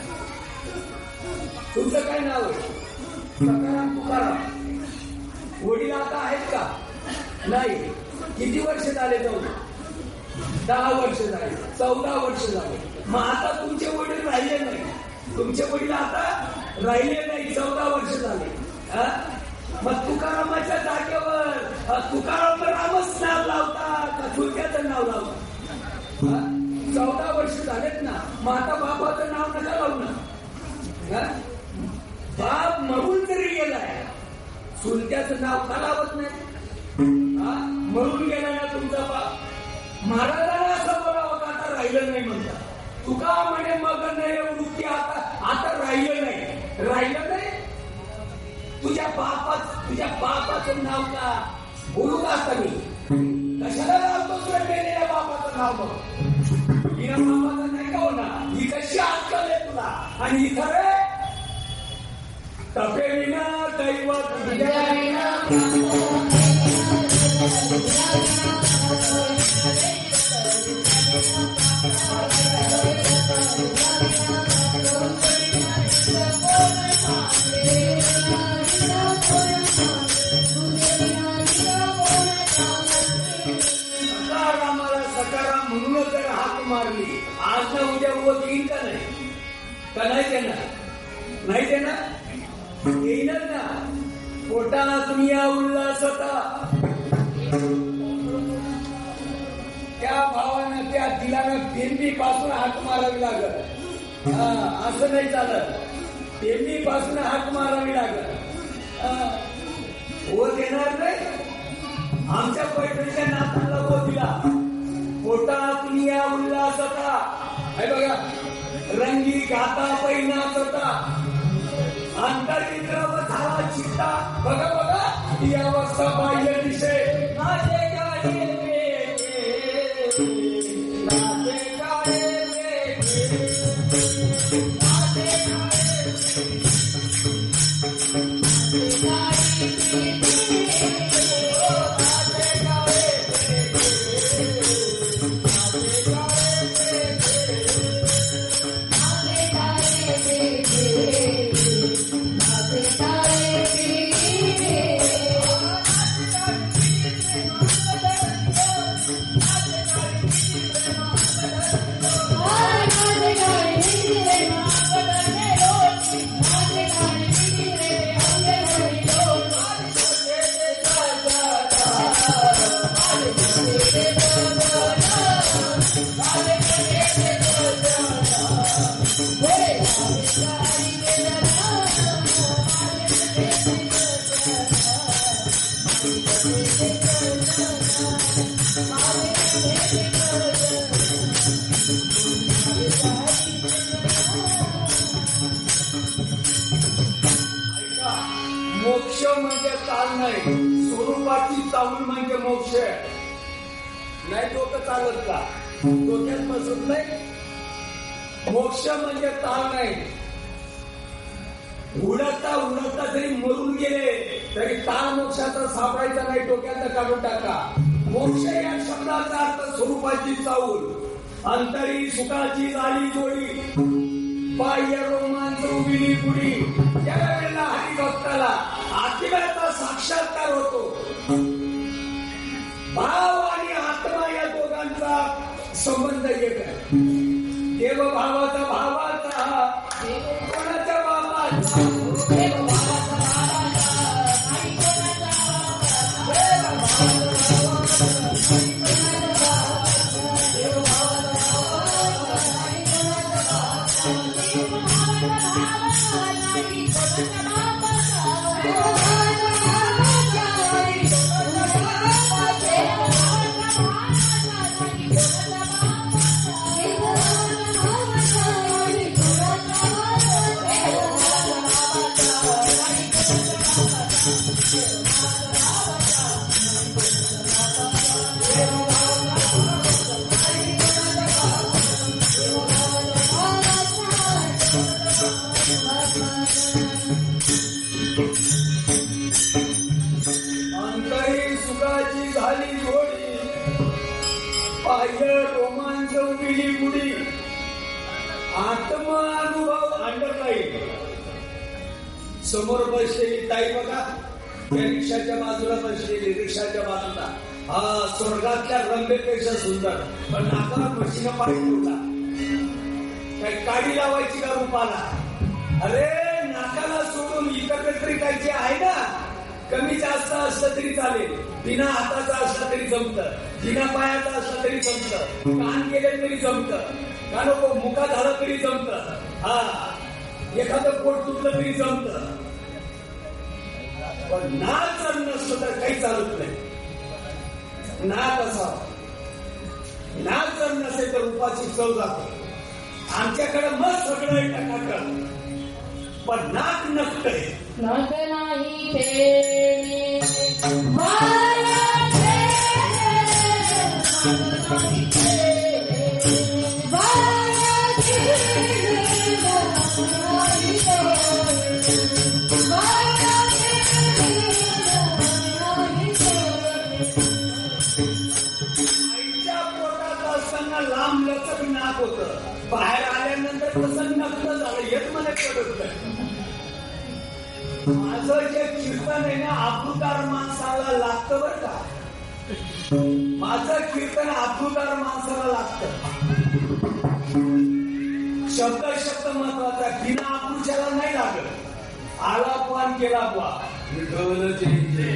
तुमचं काय नाव आहे? सकाराम तुकाराम. वडील आता आहेत का? नाही. किती वर्ष झाले? जाऊन 10 वर्ष झाले, 14 वर्ष झाले. मग आता तुमचे वडील राहिले नाही, तुमचे वडील आता राहिले नाही, 14 वर्ष झाले. मग तुकारामाच्या जागेवर तुकाराम रामच नाव लावता का चुलत्याचं नाव लावता? 14 वर्ष झालेत ना. मग आता बापाचं नाव नका लावू ना. बाप मरून जरी गेलाय, चुलत्याचं नाव का लावत नाही? मरून गेलाय ना तुमचा बाप. महाराजांना असं बोलावं का आता राहिलं नाही म्हणतात. तुका म्हणे मग नाही वृत्ती आता राहिलं नाही. राहिलं नाही. तुझ्या बापाचं नाव का बोलू का असता मी? कशाला लावतो तुला गेलेल्या बापाचं नाव? बघ हिरा बापाचं नाही का होणार? ही कशी अक्कल आहे तुला? आणि ही खरं तपे विना दैवत सकाराम म्हणूनच जर हाक मारली आज ना उद्या उभं येईल का नाही? का नाही देणार? नाही देणार. येईनच ना. पोटाला दुनिया उल्हास होता त्या भावानं त्या दिलानं बेंबी पासून हाक मारावी लागत. असं नाही चालत. बेंबी पासून हाक मारावी लागत. हो देणार नाही. आमच्या पैठणीच्या नाताला हो दिला. पोटा दुनिया उल्हास होता. हे बघा, रंगी गाता पैनाच होता. अंतरिद्रव झाला चित्ता. बघा बघा ही अवस्था बाह्य दिसे. नाचे गाणे नाचे गाणे मोक्ष म्हणजे ताल नाही. स्वरूपाची चावल म्हणजे मोक्ष. नाही डोकं चालत का? डोक्यात बसत नाही. मोक्ष म्हणजे ताल नाही. उडता उडता जरी मरून गेले तरी ताल मोक्षाचा सापडायचा नाही. डोक्यात काढून टाका. मोक्ष या शब्दाचा अर्थ स्वरूपाची चावल. अंतरी सुखाची झाली जोडी. बाह्य रोमांच उभी पुढी. त्यावेळेला हरिभक्ताला आत्म्याचा साक्षात्कार होतो. भाव आणि आत्मा या दोघांचा संबंध एक आहे. देवभावाचा भावाचा कोणाच्या बापाचा अंतरी सुखाची झाली घोडी, पाहिलं रोमांच उडी मुडी, आत्मानुभव अंडरलाईन. समोर बसलेली ताई बघा, त्या रिक्षाच्या बाजूला बसलेली, रिक्षाच्या बाजूला हा स्वर्गातल्या रंगेपेक्षा सुंदर, पण नाकाला म्हशीनं पाणी ठेवला. काही काडी लावायची का रूपाला? अरे नाकाला सोडून इकडे तरी काही जे आहे ना, कमी जास्त असलं तरी चालेल, बिना हाताचा असला तरी जमतं, बिना पायाचा असला तरी जमतं, कान गेले तरी जमतं, का नको मुका झालं तरी जमतं, हा एखादं पोट तुटलं तरी जमतं, पण नाक जर नसलं तर काही चालत नाही. नाक असावं, नाक जर नसेल तर उपाची चव जाते. आमच्याकडे मग सगळं टाका, पण नाक नसतंय. नक नाही ठेणे माया आईच्या पोटात असताना लांब लचक नाक होतं, बाहेर आल्यानंतर तसं नक्की झालं, हेच मला कळत नाही. माझं जे कीर्तन आहे ना, आबरूदार माणसाला लागतं बरं का. माझं कीर्तन आबरूदार माणसाला लागतं. शब्द शब्द महत्वाचा, बिना आबरूच्याला नाही लागत. आला पान केला बा विठ्ठल जय जय.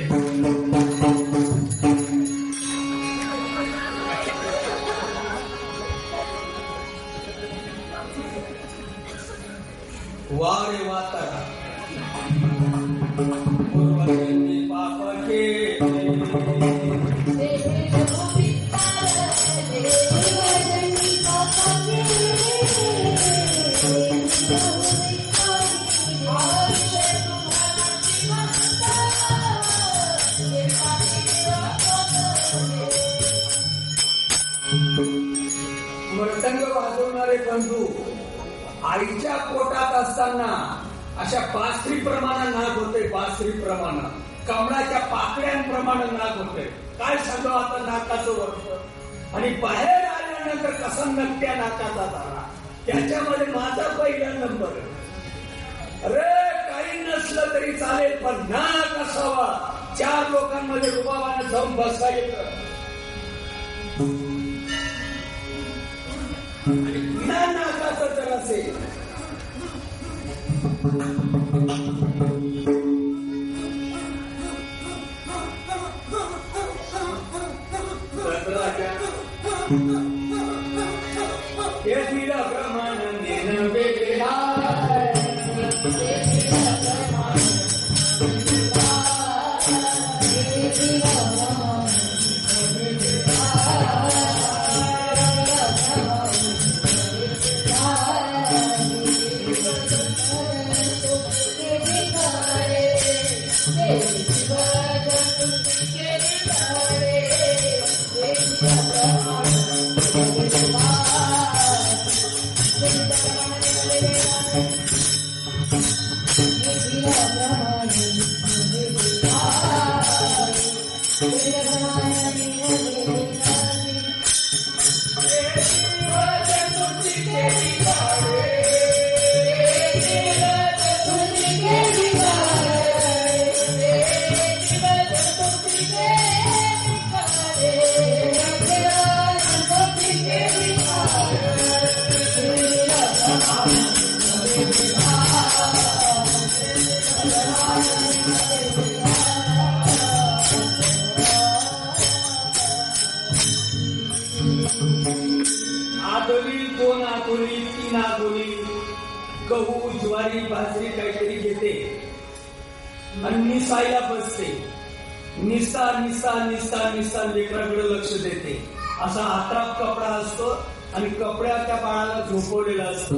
वारे वातारा पूर्वजन्मी पाप केले, मृदंग वाजवणारे बंधू आईच्या पोटात असताना अशा बासरी प्रमाणे नाक होते, बासरी प्रमाणे कमळाच्या पाकड्यांप्रमाणे नाक होते. काय सांगावं आता नाकाचं वर्ष. आणि बाहेर आल्यानंतर कसा नक्त्या नाकाचा झाला, त्याच्यामध्ये माझा पहिला नंबर. अरे काही नसलं तरी चालेल, पण नाक असावा. 4 लोकांमध्ये रुबाबाने जाऊन बसता येतं. आणि बिना नाकाचं जर असेल गहू ज्वारी बाजरी काहीतरी घेते आणि निसायला बसते. निस्ता निस्ता निस्ता निस्ता लेकराकडे लक्ष देते. असा आत्राप कपडा असतो आणि कपड्या त्या बाळाला झोपवलेला असतो.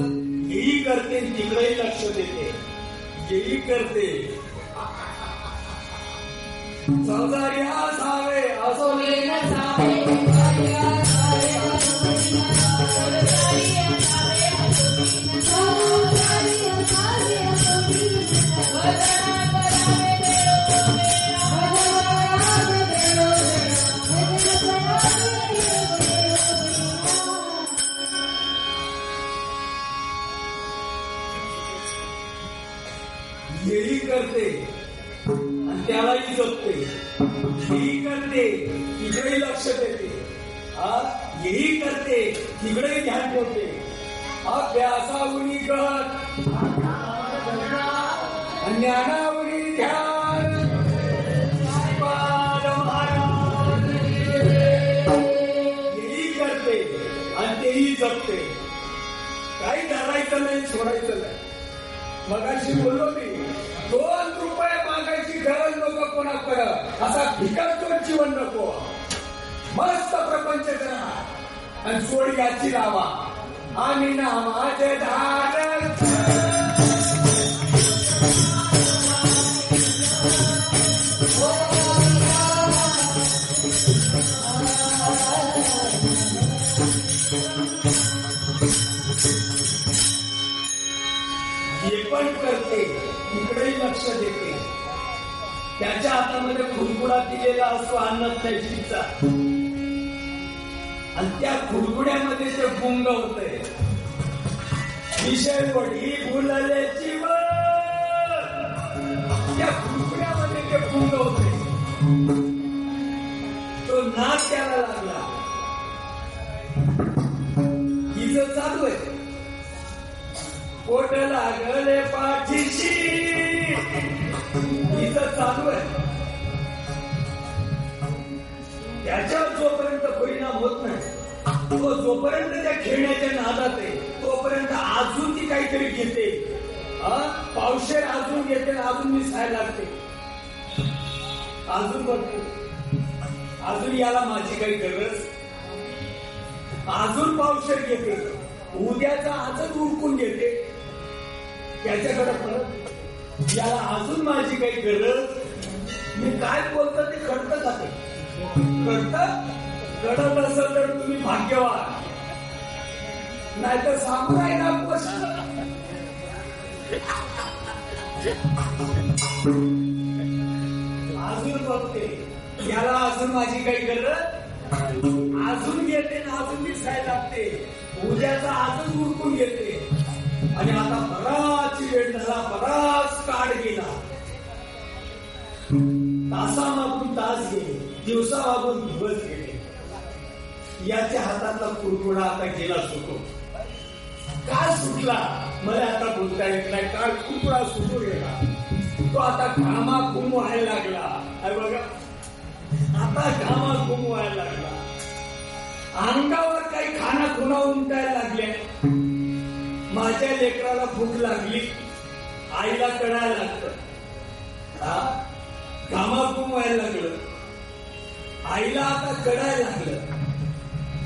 हेही करते तिकडेही लक्ष देते, हेही करते. संसारी असावे असो हेही करते आणि त्यालाही जपते, हेही करते तिकडेही लक्ष देते, हेही करते तिकडेही ध्यान ठेवते. अभ्यासावरी गत ज्ञानावरी ध्यान. हेही करते आणि तेही जपते. काही धरायचं नाही, सोडायचं नाही. मगाशी बोललो मी, 2 रुपये मागायची गरज नको कोणाकडे, असा भिकारचोट जीवन नको. मस्त प्रपंच करा आणि सोड याची लावा. आम्ही नामाचे धारण हे पण करते, तिकडेही लक्ष देते. त्याच्या हातामध्ये खुडकुडा दिलेला असतो अन्नत्याशीचा, आणि त्या खुडकुड्यामध्ये ते पुंग होतंय. विषय वडी फुलले जीवन, त्या खुडकुड्यामध्ये ते पुंग होते. तो नाच त्याला लागला. हिचं चालू आहे, पोट लागले पाठीशी, हिचं चालू आहे. त्याच्यावर जोपर्यंत परिणाम होत नाही, तो जोपर्यंत त्या खेळण्याच्या नादात आहे, तोपर्यंत अजून ती काहीतरी घेते. पावशेर अजून घेते, अजून मिसायला लागते, अजून बघते, अजून याला माझी काही गरज, अजून पावशेर घेते, उद्याचा आजच उरकून घेते. त्याच्याकडे परत याला अजून माझी काही गरज. मी काय बोलतो ते घडत जाते. घडत असेल तर तुम्ही भाग्यवान, नाहीतर सामुदाय ना गोष्ट. अजून बघते, याला अजून माझी काही गरज, अजून घेते ना अजून दिसायला लागते. उद्याचा आजच उरकून घेते. आणि आता बराच वेळ झाला, बराच काळ गेला, तासामागून तास गेले, दिवसामागून दिवस गेले. याच्या हातातला कुरकुडा आता गेला सुटून. काय सुटला मला आता बोलता येत नाही. काळ कुरकुडा सुटू गेला. तो आता घामा घुमवायला लागला. बघा, आता घामा घुमवायला लागला. अंगावर काही खाना खुणा उमटायला लागल्या. माझ्या लेकराला भूक लागली, आईला कळायला लागतं. घामाघूम व्हायला लागलं. आईला आता कळायला लागलं,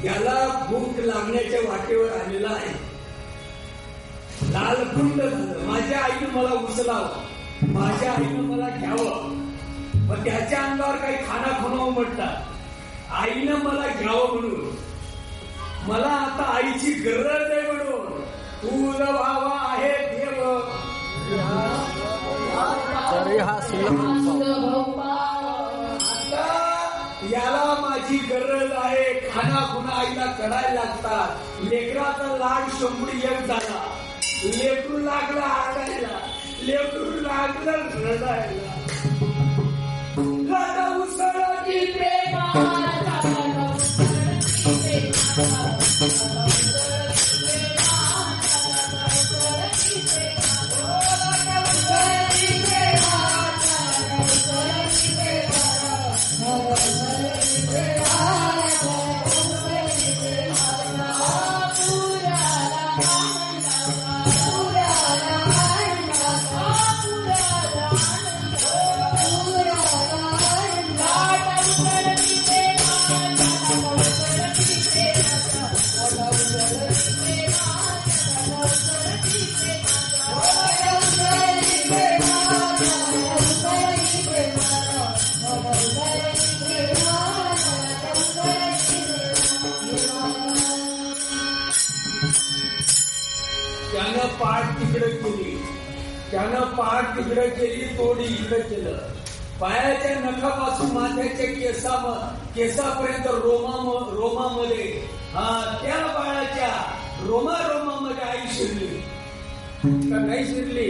याला भूक लागण्याच्या वाटेवर आलेला आहे. लालकुंड झालं. माझ्या आईनं मला उचलावं, माझ्या आईनं मला घ्यावं. मग त्याच्या अंगावर काही खाना खुणा उमटतात. आईनं मला घ्यावं म्हणून, मला आता आईची गरज आहे म्हणून. तुझा भावा आहे देव, याला माझी गरज आहे. खाना खुना आईला करायला लागतात. लेकराचा लाड शंभरी एक झाला. लेकरू लागला आडायला, लेकरू लागलं रडायला. रडा उसळती पाठ तिकडे केली, त्यानं पाठ तिकडे केली, तोडी इकडे केलं. पायाच्या नखापासून माथ्याच्या केसापर्यंत रोमामध्ये त्या बाळाच्या रोमामध्ये आई शिरली का नाही शिरली?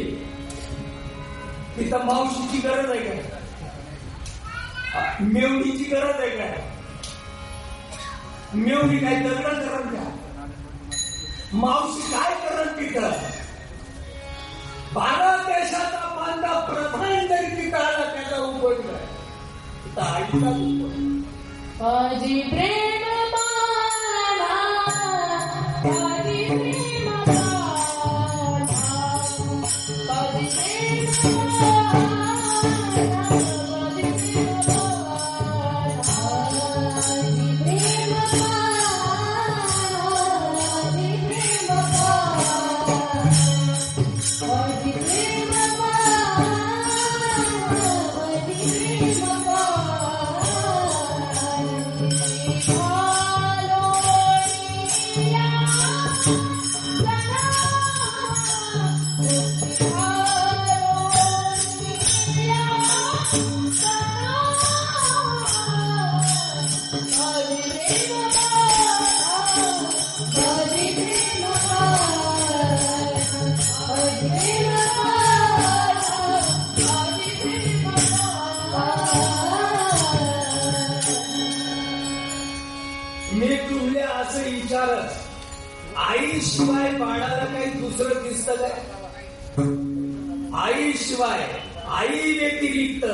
तिथं मावशीची गरज आहे का? मेवणीची गरज आहे का? मेवणी काय दगड करण का? मावशी काय करत तिथं? भारत देशाचा बांधा प्रधान जरी तिथं आला त्याचा उपयोग काय? तिथं आईचा उपयोग. आजी प्रेम माला, आजी प्रेम माला, आजी प्रेम माला, आजी प्रेम मी तुला असं विचारच, आईशिवाय बाळाला काही दुसरं दिसतं काय? आईशिवाय, आई व्यतिरिक्त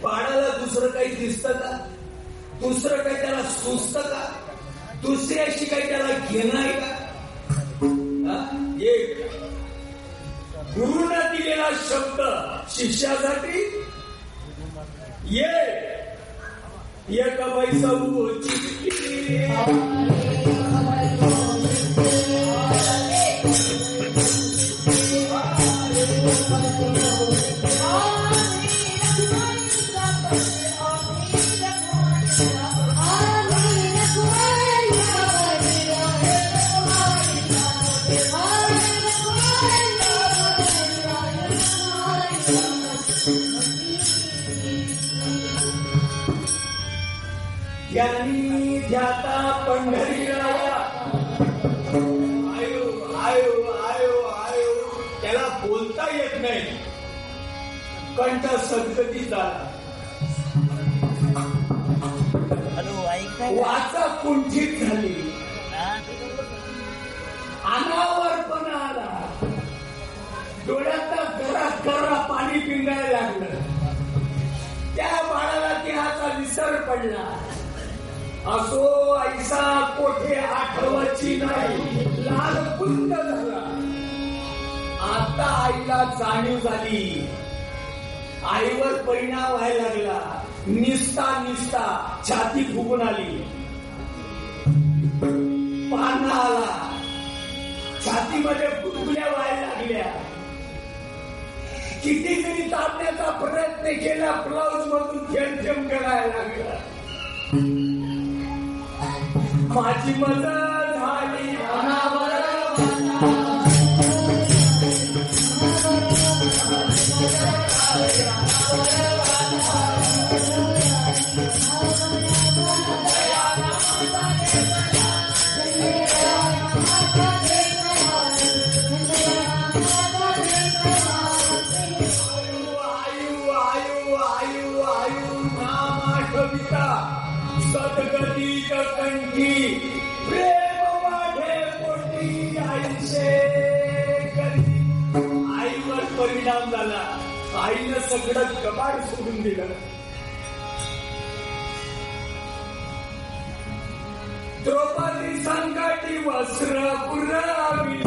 बाळाला दुसरं काही दिसतं का? दुसरं काही त्याला सुचतं का? दुसऱ्याशी काही त्याला घेणं आहे का? एक गुरुनं दिलेला शब्द शिष्यासाठी एक पैसा ज्ञानी ध्याता पंढरीला आयो आयो आयो आयो, त्याला बोलता येत नाही, कंठ सद्गती झाला, वाचा कुंठित झाली, अनावर पण आला, डोळ्याचा गरा पाणी पिंगायला लागलं. त्या बाळाला देहाचा विसर पडला. असो ऐसा कोठे आठवची नाही, लाल कुंद झाला. आता आईला जाणीव झाली, आईवर परिणाम व्हायला लागला. निसता छाती फुगून आली, पाना आला, छातीमध्ये गुदगुल्या व्हायला लागल्या. किती तरी तापण्याचा प्रयत्न केला, ब्लाऊज मधून थेंब करायला लागला. माझी मदत झाली अनावर. सद्गतीत कंठी प्रेम वाढे पोटी आईचे करी. आईवर परिणाम झाला, आईनं सगळं कबाड सोडून दिलं. द्रौपदी संकटी वस्त्र पुरावी,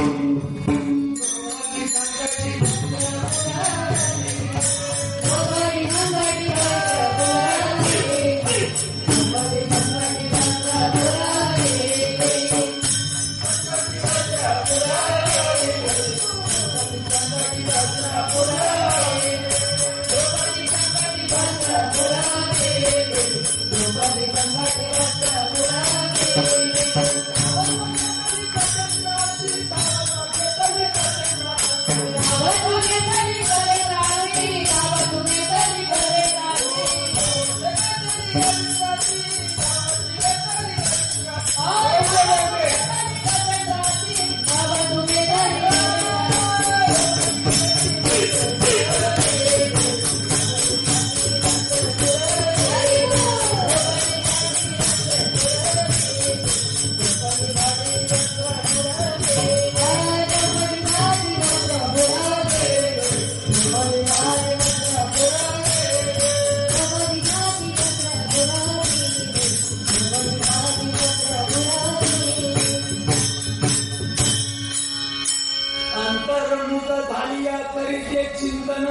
चिंतन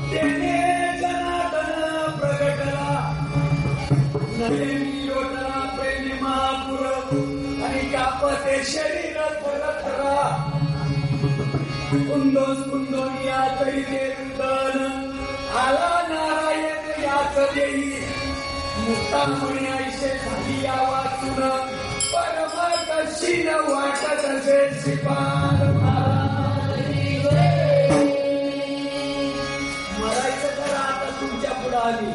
तेने जनार्दन प्रगटला नयनी लोटला प्रेमी महापुर आणि कापते शरीर थरथरा कुंदोनिया तरी ते रुदन आला नारायण याच देई मुक्तामणी ऐसे झाली या वाचून परम कशी न वाटत असे श्रीपाद मरायचं तर आता तुमच्या पुढे आली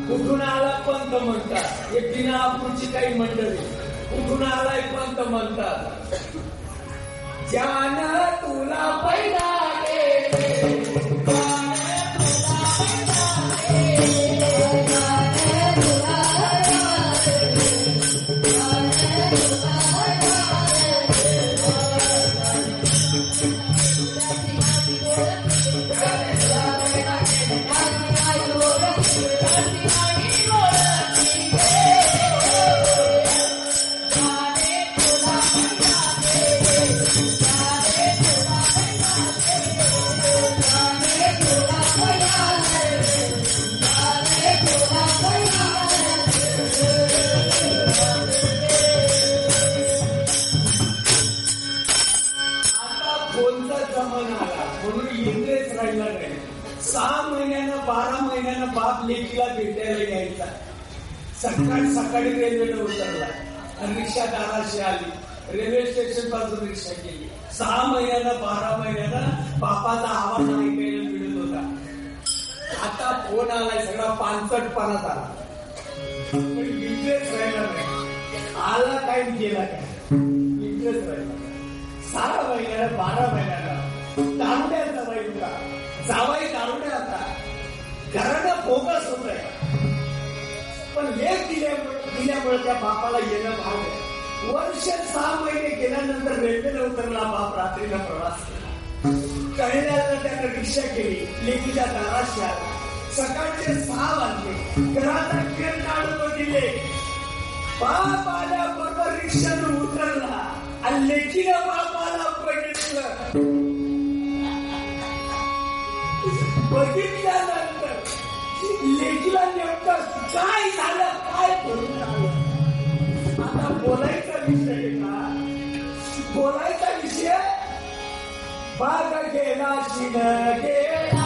कुठून आला पंत म्हणतात हे बिना आपूची काही मंडळी कुठून आलाय पंत म्हणतात ज्ञान तुला पैदा बाप लेकीला भेटायला यायचा सकाळी रेल्वेला उतरला आणि रिक्षा दाराशी आली रेल्वे स्टेशन पासून रिक्षा केली 6 महिन्यानं 12 महिन्यानं बापाचा आवाज ऐकायला मिळत होता आता फोन आलाय सगळा पानसटपणात आला पण इंटरेस्ट राहिला नाही आला काय गेला काय इंटरेस्ट राहिला 6 महिन्यानं 12 महिन्यानं दारुड्याचा बाईला जावाई दारुड्या होता घरानं फोकस होत आहे पण लेख दिल्यामुळे त्या बापाला येणं भाव आहे वर्ष 6 महिने गेल्यानंतर रेल्वेला उतरला बाप रात्रीला प्रवास केला कळल्यानं त्यानं रिक्षा केली लेकीच्या दाराशी आला सकाळचे 6 वाजले घराचा खेळ काढतो दिले बाप आल्याबरोबर रिक्षानं उतरला आणि लेकीनं बापाला बघितल्यानंतर लेकीला नेमकं काय झालं काय करून आता बोलायचा विषय का बोलायचा विषय बाग गेला शिन गेला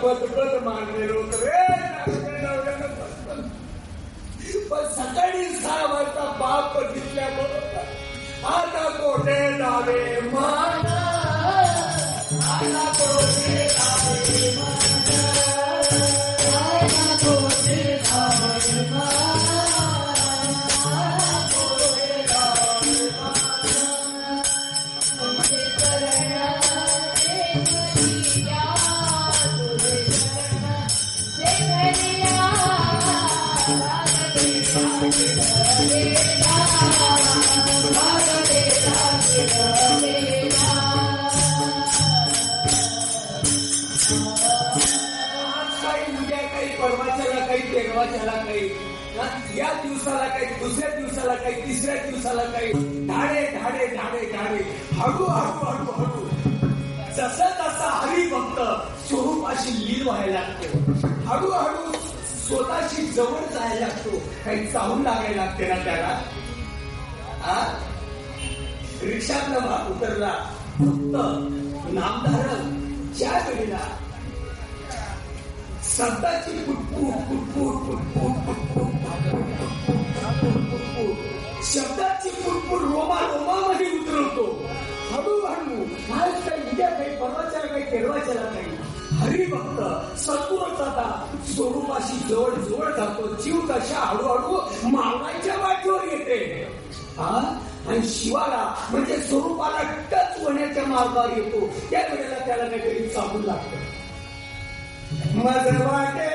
पदपद मारलेलं होतं रे पण सकाळी 6 वाजता बाप बघितल्याबरोबर आता कोठे जावे मान आता कोठे जावे मान आता कोठे जावे मान या दिवसाला काही दुसऱ्या दिवसाला काही तिसऱ्या दिवसाला काही धाडे धाडे धाडे धाडे हळू हळू हळू हळू जसं तसा हरिभक्त स्वरूपाशी लीन व्हायला लागतो हळूहळू स्वतःशी जवळ जायला लागतो काही चाहून लागायला लागते ना त्याला रिक्षातला भाग उतरला फक्त नामधारक ज्या वेळेला शब्दाची शब्दाची पुटपुट रोमामध्ये उतरवतो हळूहळू आज काही उद्या काही परवाच्याला काही केरवाच्याला काही हरिभक्त सत्पुरुषाचा स्वरूपाशी जवळ जवळ जातो जीव कशा हळूहळू मावळाच्या वाटेवर येते आणि शिवाला म्हणजे स्वरूपाला टच होण्याच्या मार्गावर येतो त्या वेळेला त्याला काहीतरी चालू लागतं मज वाटे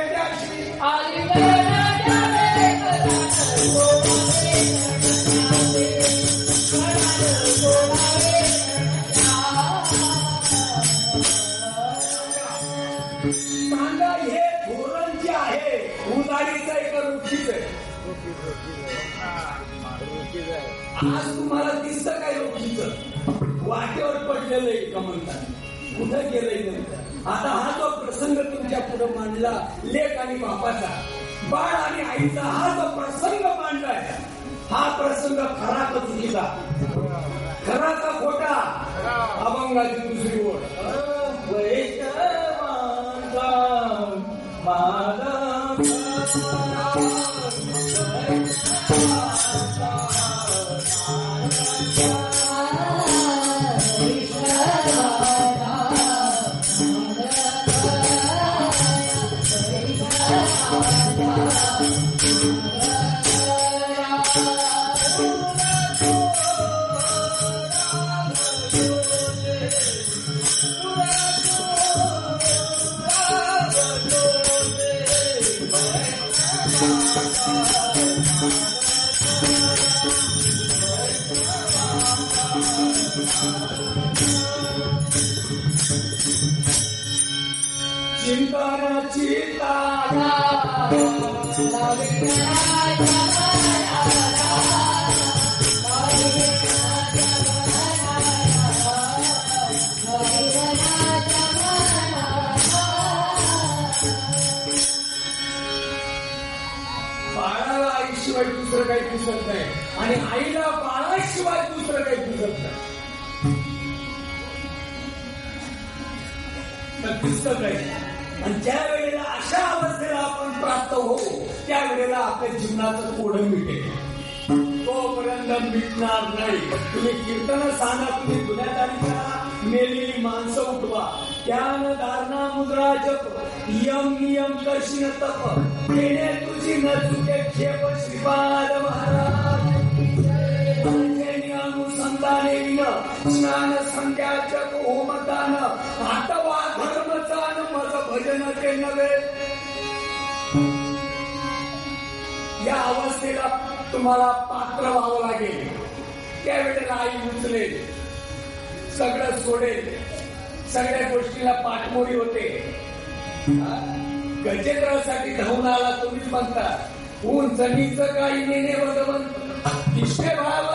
आज तुम्हाला दिसतं काय लोकीचं वाटेवर पडलेलं आहे का म्हणतात कुठं गेलंय नेमकं. आता हा जो प्रसंग तुमच्या पुढे मांडला लेक आणि बापाचा बाळ आणि आईचा हा जो प्रसंग मांडलाय हा प्रसंग खरा का चुकीचा खरा का खोटा अभंगाची दुसरी ओढ चिंतनाची तारा बाळाला आईशिवाय दुसरं काही दिसत नाही आणि आईला बाळाशिवाय दुसरं काही दिसत नाही. दिसत नाही आणि ज्या वेळेला अशा अवस्थेला आपण प्राप्त होऊ त्यावेळेला आपल्या जीवनाचं कोडं मिटेल. तोपर्यंत मिटणार नाही. तुम्ही कीर्तन सांगा तुम्ही गुन्हेगारी करा मेलेली माणसं उठवा ज्ञान धारणा मुद्रा जप यम नियम करशील तप येणे तुझी न चुके क्षेप श्रीपाद महाराज अनुसंधाने विन स्नान संध्या जप होमदान आठवा धर्मचान मज भजन ते नव्हे. या अवस्थेला तुम्हाला पात्र व्हावं लागेल. त्यावेळेला आई उचलेल सगळं सोडेल सगळ्या गोष्टीला पाठमोरी होते. गजेंद्रासाठी धावून आला तुम्हीच म्हणता ऊन जमीचं काही नेणे भगवंत इष्टे भाव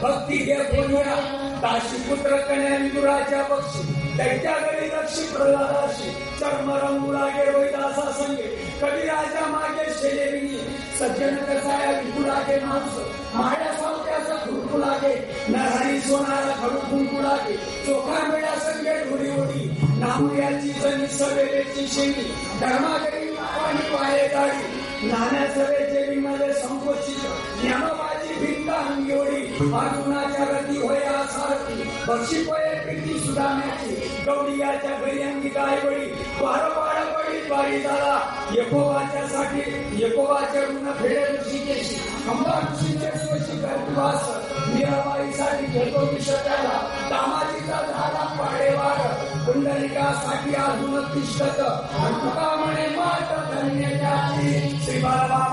भक्ती घे बोलूया दाशी पुत्र कन्या विदुराच्या पक्षी दैत्या घरी रक्षी प्रल्हादाशी चर्म रंगू लागे वैदासा संगे कधी राजा मागे शेलेविनी सज्जन कसाया विकू लागे मांस माया सावत्याचा खुरकू लागे नरहरी सोनारा खडू खुंकू लागे चोखा मेळा संगे ढोरी ओढी नामुयाची जणी सवेची शेणी धर्मागरी पाणी पाये गाडी नाण्या सवेचे विमाले संकोचित ज्ञानोबाची भिंत अंगोडी अर्जुनाच्या गती होया सारथी बक्षी पये पिंडी सुदाम्याची गौडियाच्या घरी अंगी गायबळी वारंवार पडी बारी झाला यकोबाच्या साठी यकोबाच्या ऋण फेडे ऋषिकेशी अंबा ऋषीचे स्वशी गर्भवास मीराबाईसाठी घेतो विषयाला दामाजीचा झाला पाडेवार पुंडलिकासाठी अजून तिष्ठत तुका म्हणे मात धन्यच्या श्री बाबा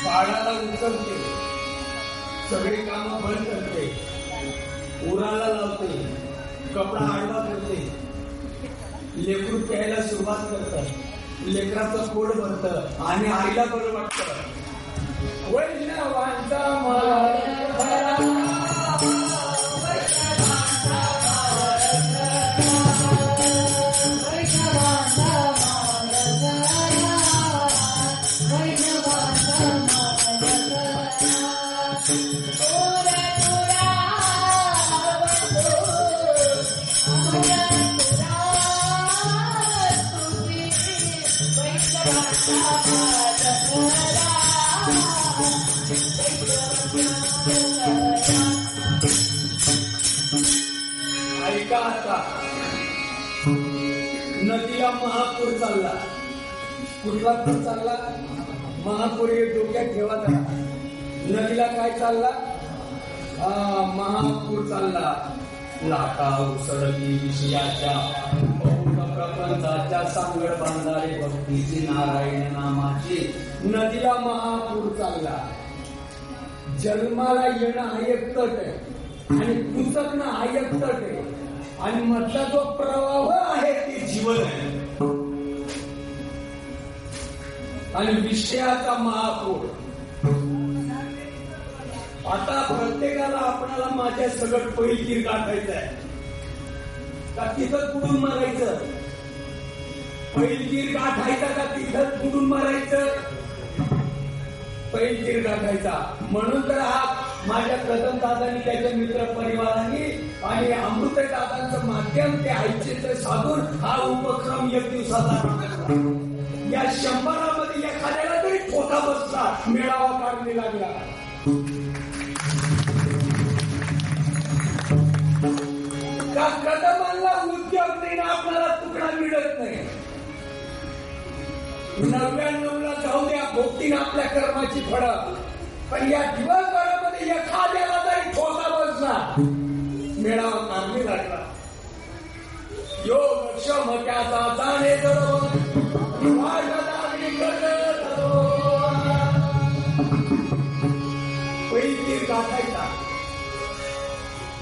बाळाला उचलते सगळी कामं बंद करते उराला लावते कपडा आडवा करते लेकरू प्यायला सुरुवात करतात लेकराचं पोट भरतं आणि आईला बरं वाटतं वैष्णवांचा मला Bye. ऐका आता, नदीला महापूर चालला. कुठला पूर चालला? महापूर हे डोक्यात ठेवा जरा. नदीला काय चालला? महापूर चालला. लाटा उसळली विषयाच्या, बहुत प्रपंचाच्या, सांगड बांधारे भक्तीची, नारायण नामाची. नदीला महापूर चालला. जन्माला येणं हा एक तट आहे आणि पुसकणं हा एक तट आहे आणि मधला जो प्रवाह आहे ते जीवन आहे. आणि विषयाचा महापूर. आता प्रत्येकाला आपणाला माझ्या सगळं पैलगीर गाठायचं आहे का तिथं कुठून मारायचं? पैलगीर गाठायचा का तिथं कुठून मारायचं? पैलगीर गाठायचा. म्हणून तर हा माझ्या कदम दादांनी, त्याच्या मित्र परिवारांनी आणि अमृत दादांचं माध्यम ते ऐच्छेचं साधून हा उपक्रम एक दिवसाचा. या 100मध्ये एखाद्याला तरी ठोका बसला, मेळावा काढणे लागला. का कदमांना उद्योग नाही ना आपल्याला तुकडा मिळत नाही. 99ला जाऊ द्या, भोगतीन आपल्या कर्माची फळं. पण या दिवसभरामध्ये एखाद्याला तरी ठोका बसला, मेळावा काढणे लागला. योग क्षम त्याचा जाणे पैलगीर गाठायचा.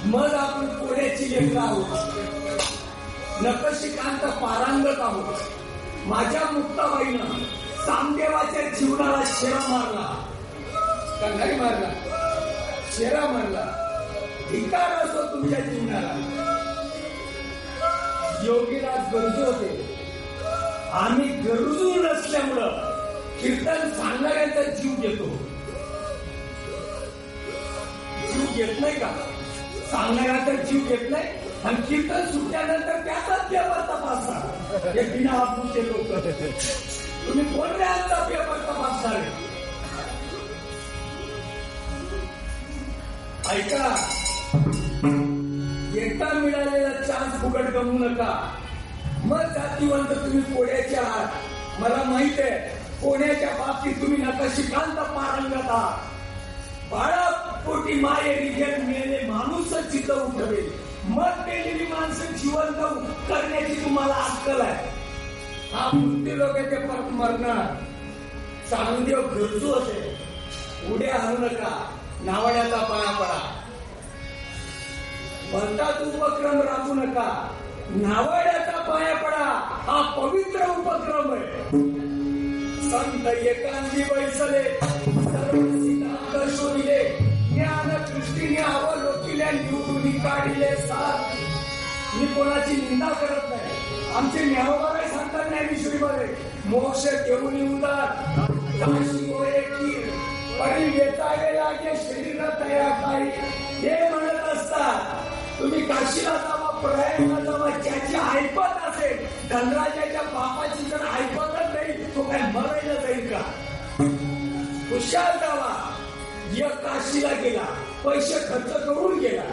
मग आपण पुण्याची लेकर आहोत, नकशिकांत पारंगत आहोत. माझ्या मुक्ताबाईनं सामदेवाच्या जीवनाला शेरा मारला का नाही मारला? शेरा मारला. धिक्कार असतो तुमच्या जीवनाला. योगीराज गरजू होते. आम्ही गरजू नसल्यामुळं कीर्तन सांगणाऱ्यांचा जीव घेतो. जीव घेत नाही का? सांगणाऱ्यांचा जीव घेत नाही. आणि कीर्तन सुटल्यानंतर त्याचाच पेपर तपासा. हे बिना हापूचे लोक. तुम्ही कोणत्याचा पेपर तपासणार? ऐका, एकदा मिळालेला चान्स फुकट गमू नका. मग जातीवंत तुम्ही कोड्याचे आहात. मला माहित आहे कोड्याच्या बाबतीत तुम्ही नकशिकांत पारंगत आहात. बाळा पोटी मायेरी जन्म मेले माणूसच चित्त उठवेल. मग केलेली माणसं जिवंत करण्याची तुम्हाला अक्कल आहे. हा मृत्यू लोकांचे परत मरणार. चांगदेव गरजू असेल. उड्या आणू नका, नावाड्याचा पाया पडा. भलताच उपक्रम राखू नका, नावाड्याचा पाया पडा. हा पवित्र उपक्रम आहे. संत एकांती बैसले, सर्व सिद्धांत शोधिले, ज्ञान दृष्टीने अवलोकिले, निवडून काढिले साथ. मी कोणाची निंदा करत नाही. आमचे न्यायवाले सांगतात ज्ञानेश्वरीमध्ये, मोक्ष देऊन उदार काशी होय कीर, परी वेचावे लागे शरीर तया काही. हे म्हणत असतात. तुम्ही काशीला जावा, प्रयागला जावा, ज्याची ऐपत असेल. धनराजाच्या बापाची जर ऐपतच नाही, तो काय मरायला जाईल का? हुशार जावा. एक काशीला गेला, पैसे खर्च करून गेला.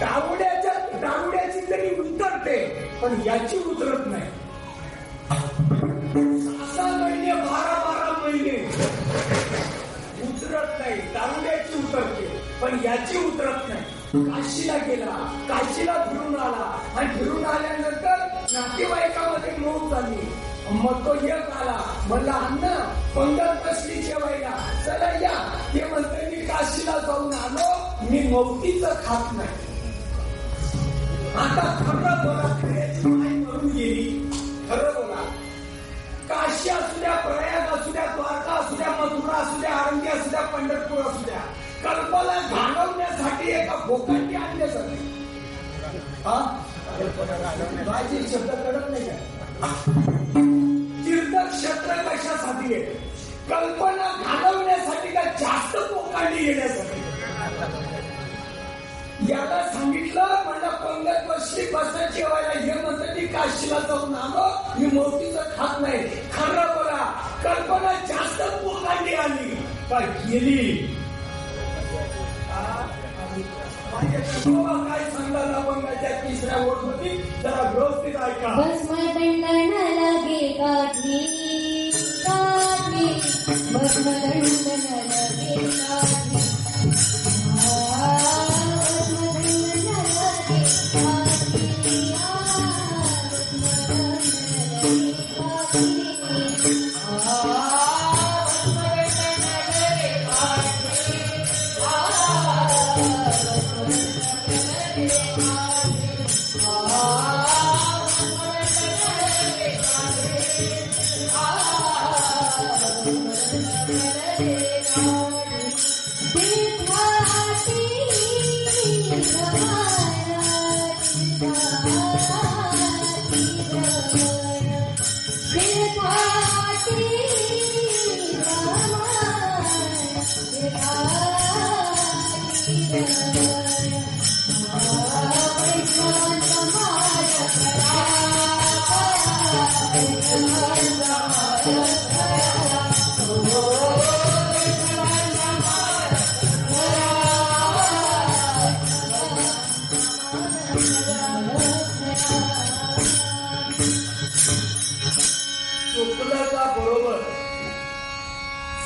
दारुड्याची तरी उतरते, पण याची उतरत नाही. 6 महिने 12 महिने उतरत नाही. दारुड्याची उतरते, पण याची उतरत नाही. काशीला गेला, काशीला फिरून आला आणि फिरून आल्यानंतर नातेवाईकामध्ये मौत झाली. मग तो एक आला, म्हणला अन्न पंगत कसली जेवायला, चला या. ते म्हणते मी काशीला जाऊन आलो, मी मौतीचं खात नाही. आता खरं बोला, खऱ्याची माय मरून गेली. खरं बोला. काशी असू द्या, प्रयाग असू द्या, द्वारका असू द्या, मथुरा असू द्या, आळंदी असू द्या, पंढरपूर असू द्या, कल्पना घालवण्यासाठी एका भोकांडी आणण्यासाठी. माझी शब्द कळत नाही का? तीर्थक्षेत्र कशासाठी आहे? कल्पना घालवण्यासाठी का जास्त भोकांडी येण्यासाठी? याला सांगितलं म्हणलं पंगत बसली बसत जेवायला. हे म्हणतं मी काशीला जाऊन आलो, मी मोतीचं खात नाही. खरं बोला, कल्पना जास्त भोकांडी काय केली काय सांगतात आपण त्या तिसऱ्या ओळखी जरा व्यवस्थित ऐका. भस्मदंडन लगे काठी काठी भस्मदंडन लगे काठी भस्मदंडन लगे काठी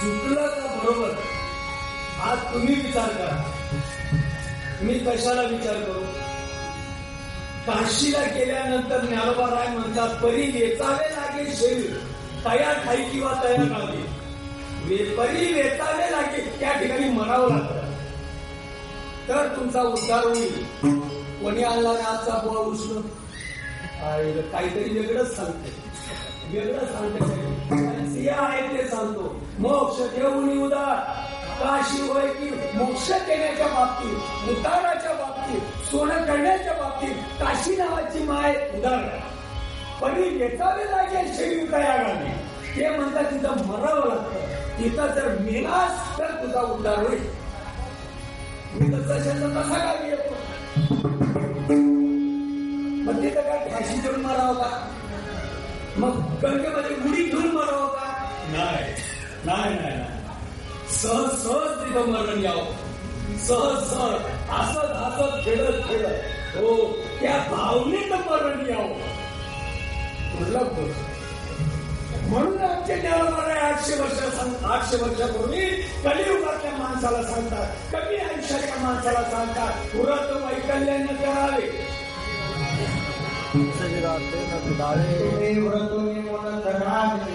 चुकलं का बरोबर आज तुम्ही विचार करा. मी कशाला विचार करू. काशीला गेल्यानंतर ज्ञानोबा राय म्हणतात परी वेचावे लागेल शरीर तया ठाई किंवा तया गावी. परी वेचावे लागेल त्या ठिकाणी मरावं लागतं तर तुमचा उद्धार होईल. कोणी आणला ना आजचा बुवा उष्ण काहीतरी वेगळंच सांगते आहे ते सांगतो. मोक्ष देऊन उदार काशी होय की मोक्ष देण्याच्या बाबतीत उद्धाराच्या बाबतीत सोनं करण्याच्या बाबतीत काशी नावाची माय उदार परी वेचावे लागेल शरीर तया गावी. ते म्हणतात तिथं मरावं लागतं. तिथं जर मेलास तर तुझा उद्धार होईल. मी तसा कसा गावी येतो मग तिथं काय फाशी देऊन मारावं का. मग गंगेमध्ये उडी घेऊन मारावं का. नाही सहज तिथं मरण यावं. सहज हसत खेळत हो त्या भावनेत मरण यावं. म्हणून आमचे ज्ञानोबा 800 वर्षापूर्वी कलियुगातल्या माणसाला सांगतात कमी आयुष्याच्या माणसाला सांगतात पुरत वैकल्याने करावे. तुम्ही व्रतोनी मन धरावे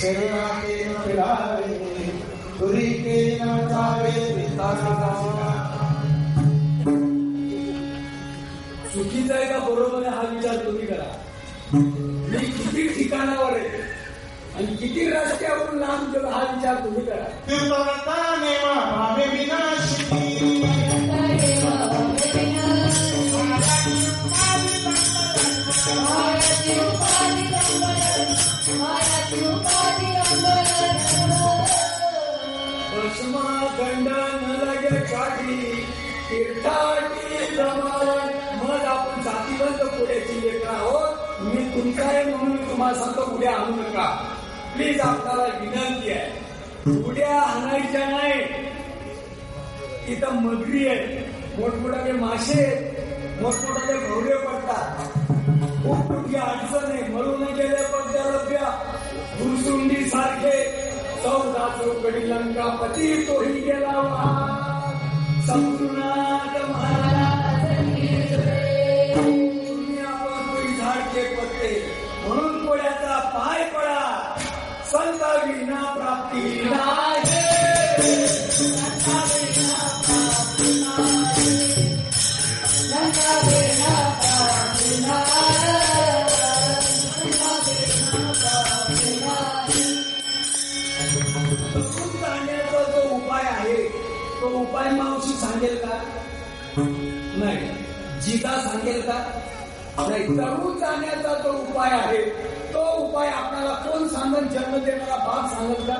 शरीराते न फिरावे तुरीके न जावे चुकीचं आहे का बरोबर आहे हा विचार तुम्ही करा. मी किती ठिकाणावर आहे आणि किती रस्त्यावरून लांब गेलो हा विचार तुम्ही करा. तीर्थवृत्ताने भावे विनाशी खंडन लगे काठी तीर्थाटी जमावण. मग आपण जातीबंद पुढेची लेकर आहोत. मी तुमचा आहे म्हणून मी तुम्हाला सांगतो उड्या आणू नका प्लीज. आपल्याला विनंती आहे उड्या आणायच्या नाही. तिथं मगरी आहे मोठमोठाले मासे मोठमोठाले भवरे पडतात. खूप मोठी अडचण आहे. मरून गेले पद्या गुरसुंडी सारखे 14 चौकडी लंकापती तोही गेला संपूर्णात महाराज झाडके पत्ते म्हणून कोड्याचा पाय पडा संत विना प्राप्ती नाही. जो उपाय आहे तो उपाय मावशी सांगेल का. नाही. जिता सांगेल का नाही. तरुण जाण्याचा जो उपाय आहे तो उपाय आपल्याला कोण सांगेल. जन्म देणारा बाप सांगेल का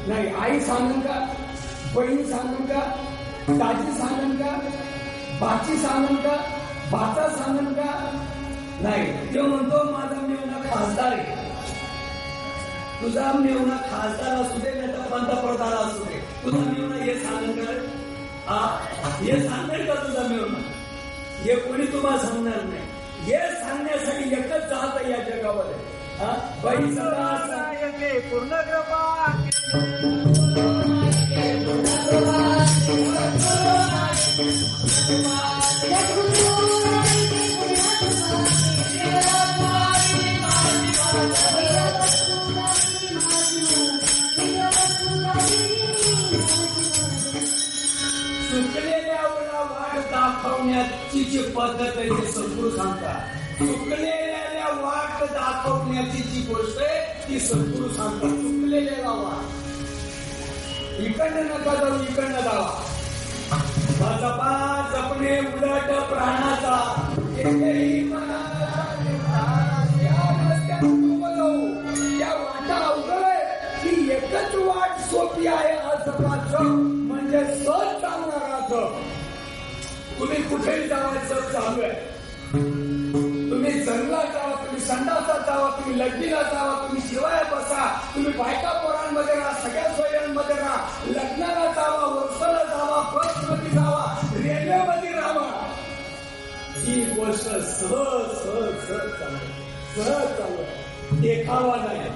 नाही. आई सांगेल का बहीण सांगेल का दाजी सांगेल का बाची सांगेल का बाचा सांगेल का नाही. तो म्हणतो माझा मी खासदार आहे. तुझा मेवना खासदार असू दे नाही तर पंतप्रधान असू दे, तुझा मेवना हे सांगेल का? हे सांगेल का तुझा मेवना? हे कोणी तुम्हाला सांगणार नाही. हे सांगण्यासाठी एकच जात या जगामध्ये पूर्ण कृपा चुकलेल्या वाट दाखवण्याची जी पद्धत आहे ते सद्गुरू सांगतात. चुकलेल्या वाट दाखवण्याची जी गोष्ट आहे ती सद्गुरू सांगतात. चुकलेल्या वाट इकडनं नका जाऊ, इकडनं जावा. जपा जपणे उलट प्राणाचा त्या वाटा अवघड आहे की एकच वाट सोपी आहे असं म्हणजे सहज चालणाराचं. तुम्ही कुठेही जावायचं चालू आहे. तुम्ही जंगलात जावा, तुम्ही संडासात जावा, तुम्ही लग्नीला जावा, तुम्ही शिवाय बसा, तुम्ही बायका पोरांमध्ये राहा, सगळ्या सोयींमध्ये राहा, लग्नाला जावा, वर्षाला जावा, बसमध्ये जावा, रेल्वेमध्ये राहावा. ही गोष्ट सहज सहज सहज चालू, सहज चालू. देखावा नाही.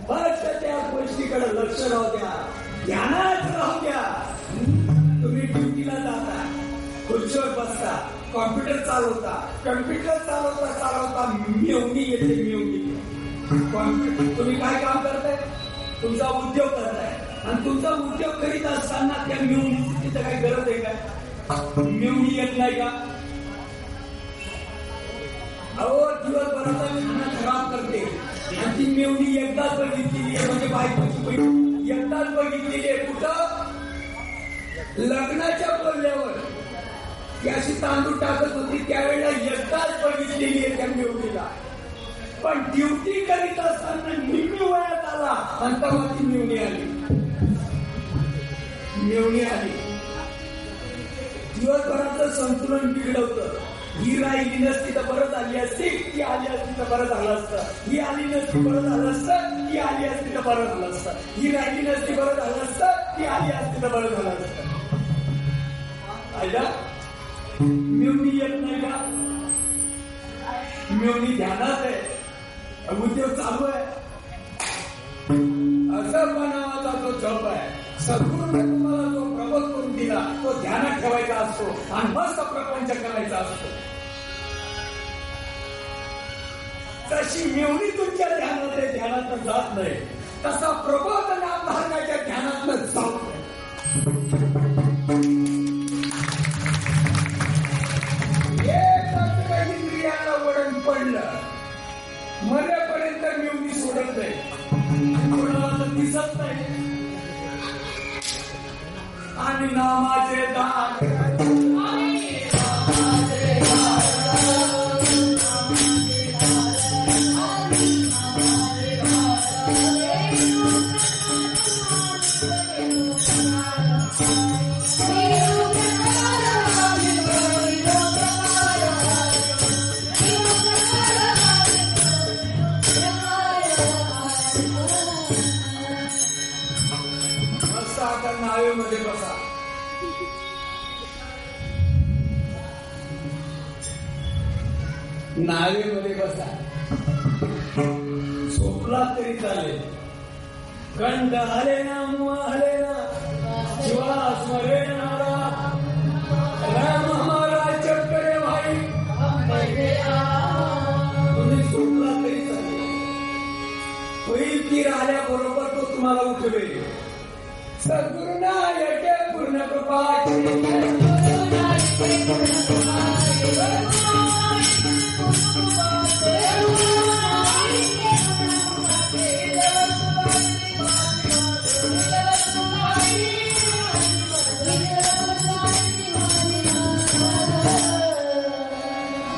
फक्त त्या गोष्टीकडे लक्ष राहू द्या, ध्यानात राहू द्या. तुम्ही ड्युटीला जाता, खुर्चीवर बसता, कॉम्प्युटर चालवता, कम्प्युटर चालवता चालवता मेवणी येते. मेवणी तुम्ही काय काम करताय? तुमचा उद्योग करताय आणि तुमचा उद्योग करीत असताना त्या मेवणीची तिथं काही गरज आहे का? मेवणी येत नाही का? अहो दिवसभराचा खाना खराब करते आणि ती मेवणी एकदाच बघितलेली आहे, म्हणजे बायकोची बहीण एकदाच बघितलेली आहे. कुठं? लग्नाच्या बोलल्यावर ती अशी तांदूळ टाकत होती त्यावेळेला एकदाच बघितलेली आहे त्या मेवणीला. पण ड्युटी करीत असताना निम्मी वयात आला आणि तेव्हा ती मेवणी आली. दिवसभराचं संतुलन बिघडवतं. ही राहिली नसती तर बरं झाली असती, ती आली असती तर बरं झालं असतं. ही आली नसती बरं झालं असतं, ती आली असती तर बरं झालं असतं. ही राहिली नसती बरं झालं असतं, ती आली असती तर बरं झालं असतं. मेवणी येत नाही का? मेवणी ध्यानात आहे, उद्योग चालू आहे. असं बनावाचा जो जप आहे, सद्गुरूने तुम्हाला जो प्रबोध करून दिला तो ध्यानात ठेवायचा असतो आणि मस्त प्रपंच करायचा असतो. तशी मेवणी तुमच्या ध्यानात आहे, ध्यानात जात नाही. तसा प्रबोध नामधारणाच्या ध्यानात जात नाही. इंद्रियाला वळण पडलं, मरेपर्यंत मेवणी सोडत नाही, कोणाला दिसत नाही. आणि नामाचे दान नावेमध्ये बसा. नावेमध्ये बसा, झोपला तरी चालेल. कंठ हले ना, मुआ हले ना, शिवा स्मरे नारा, राम हमारा चक्कर भाई. तुम्ही झोपला तरी चालेल. होईल ती राहिल्याबरोबर तो तुम्हाला उठवेल. सद्गुरुना येते पूर्ण कृपा.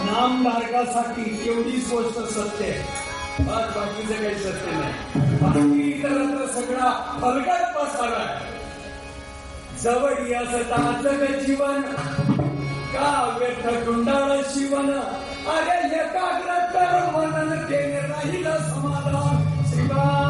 नामधारकासाठी एवढीच गोष्ट सत्य आहे, बाकीचं काही सत्य नाही. बाकी इतरत्र सगळा अलगद पसारा. जवळ असता जीवन का व्यर्थ गुंडाळ शिवन. अरे एकाग्र कर मनन केले राहिलं समाधान. श्रीमान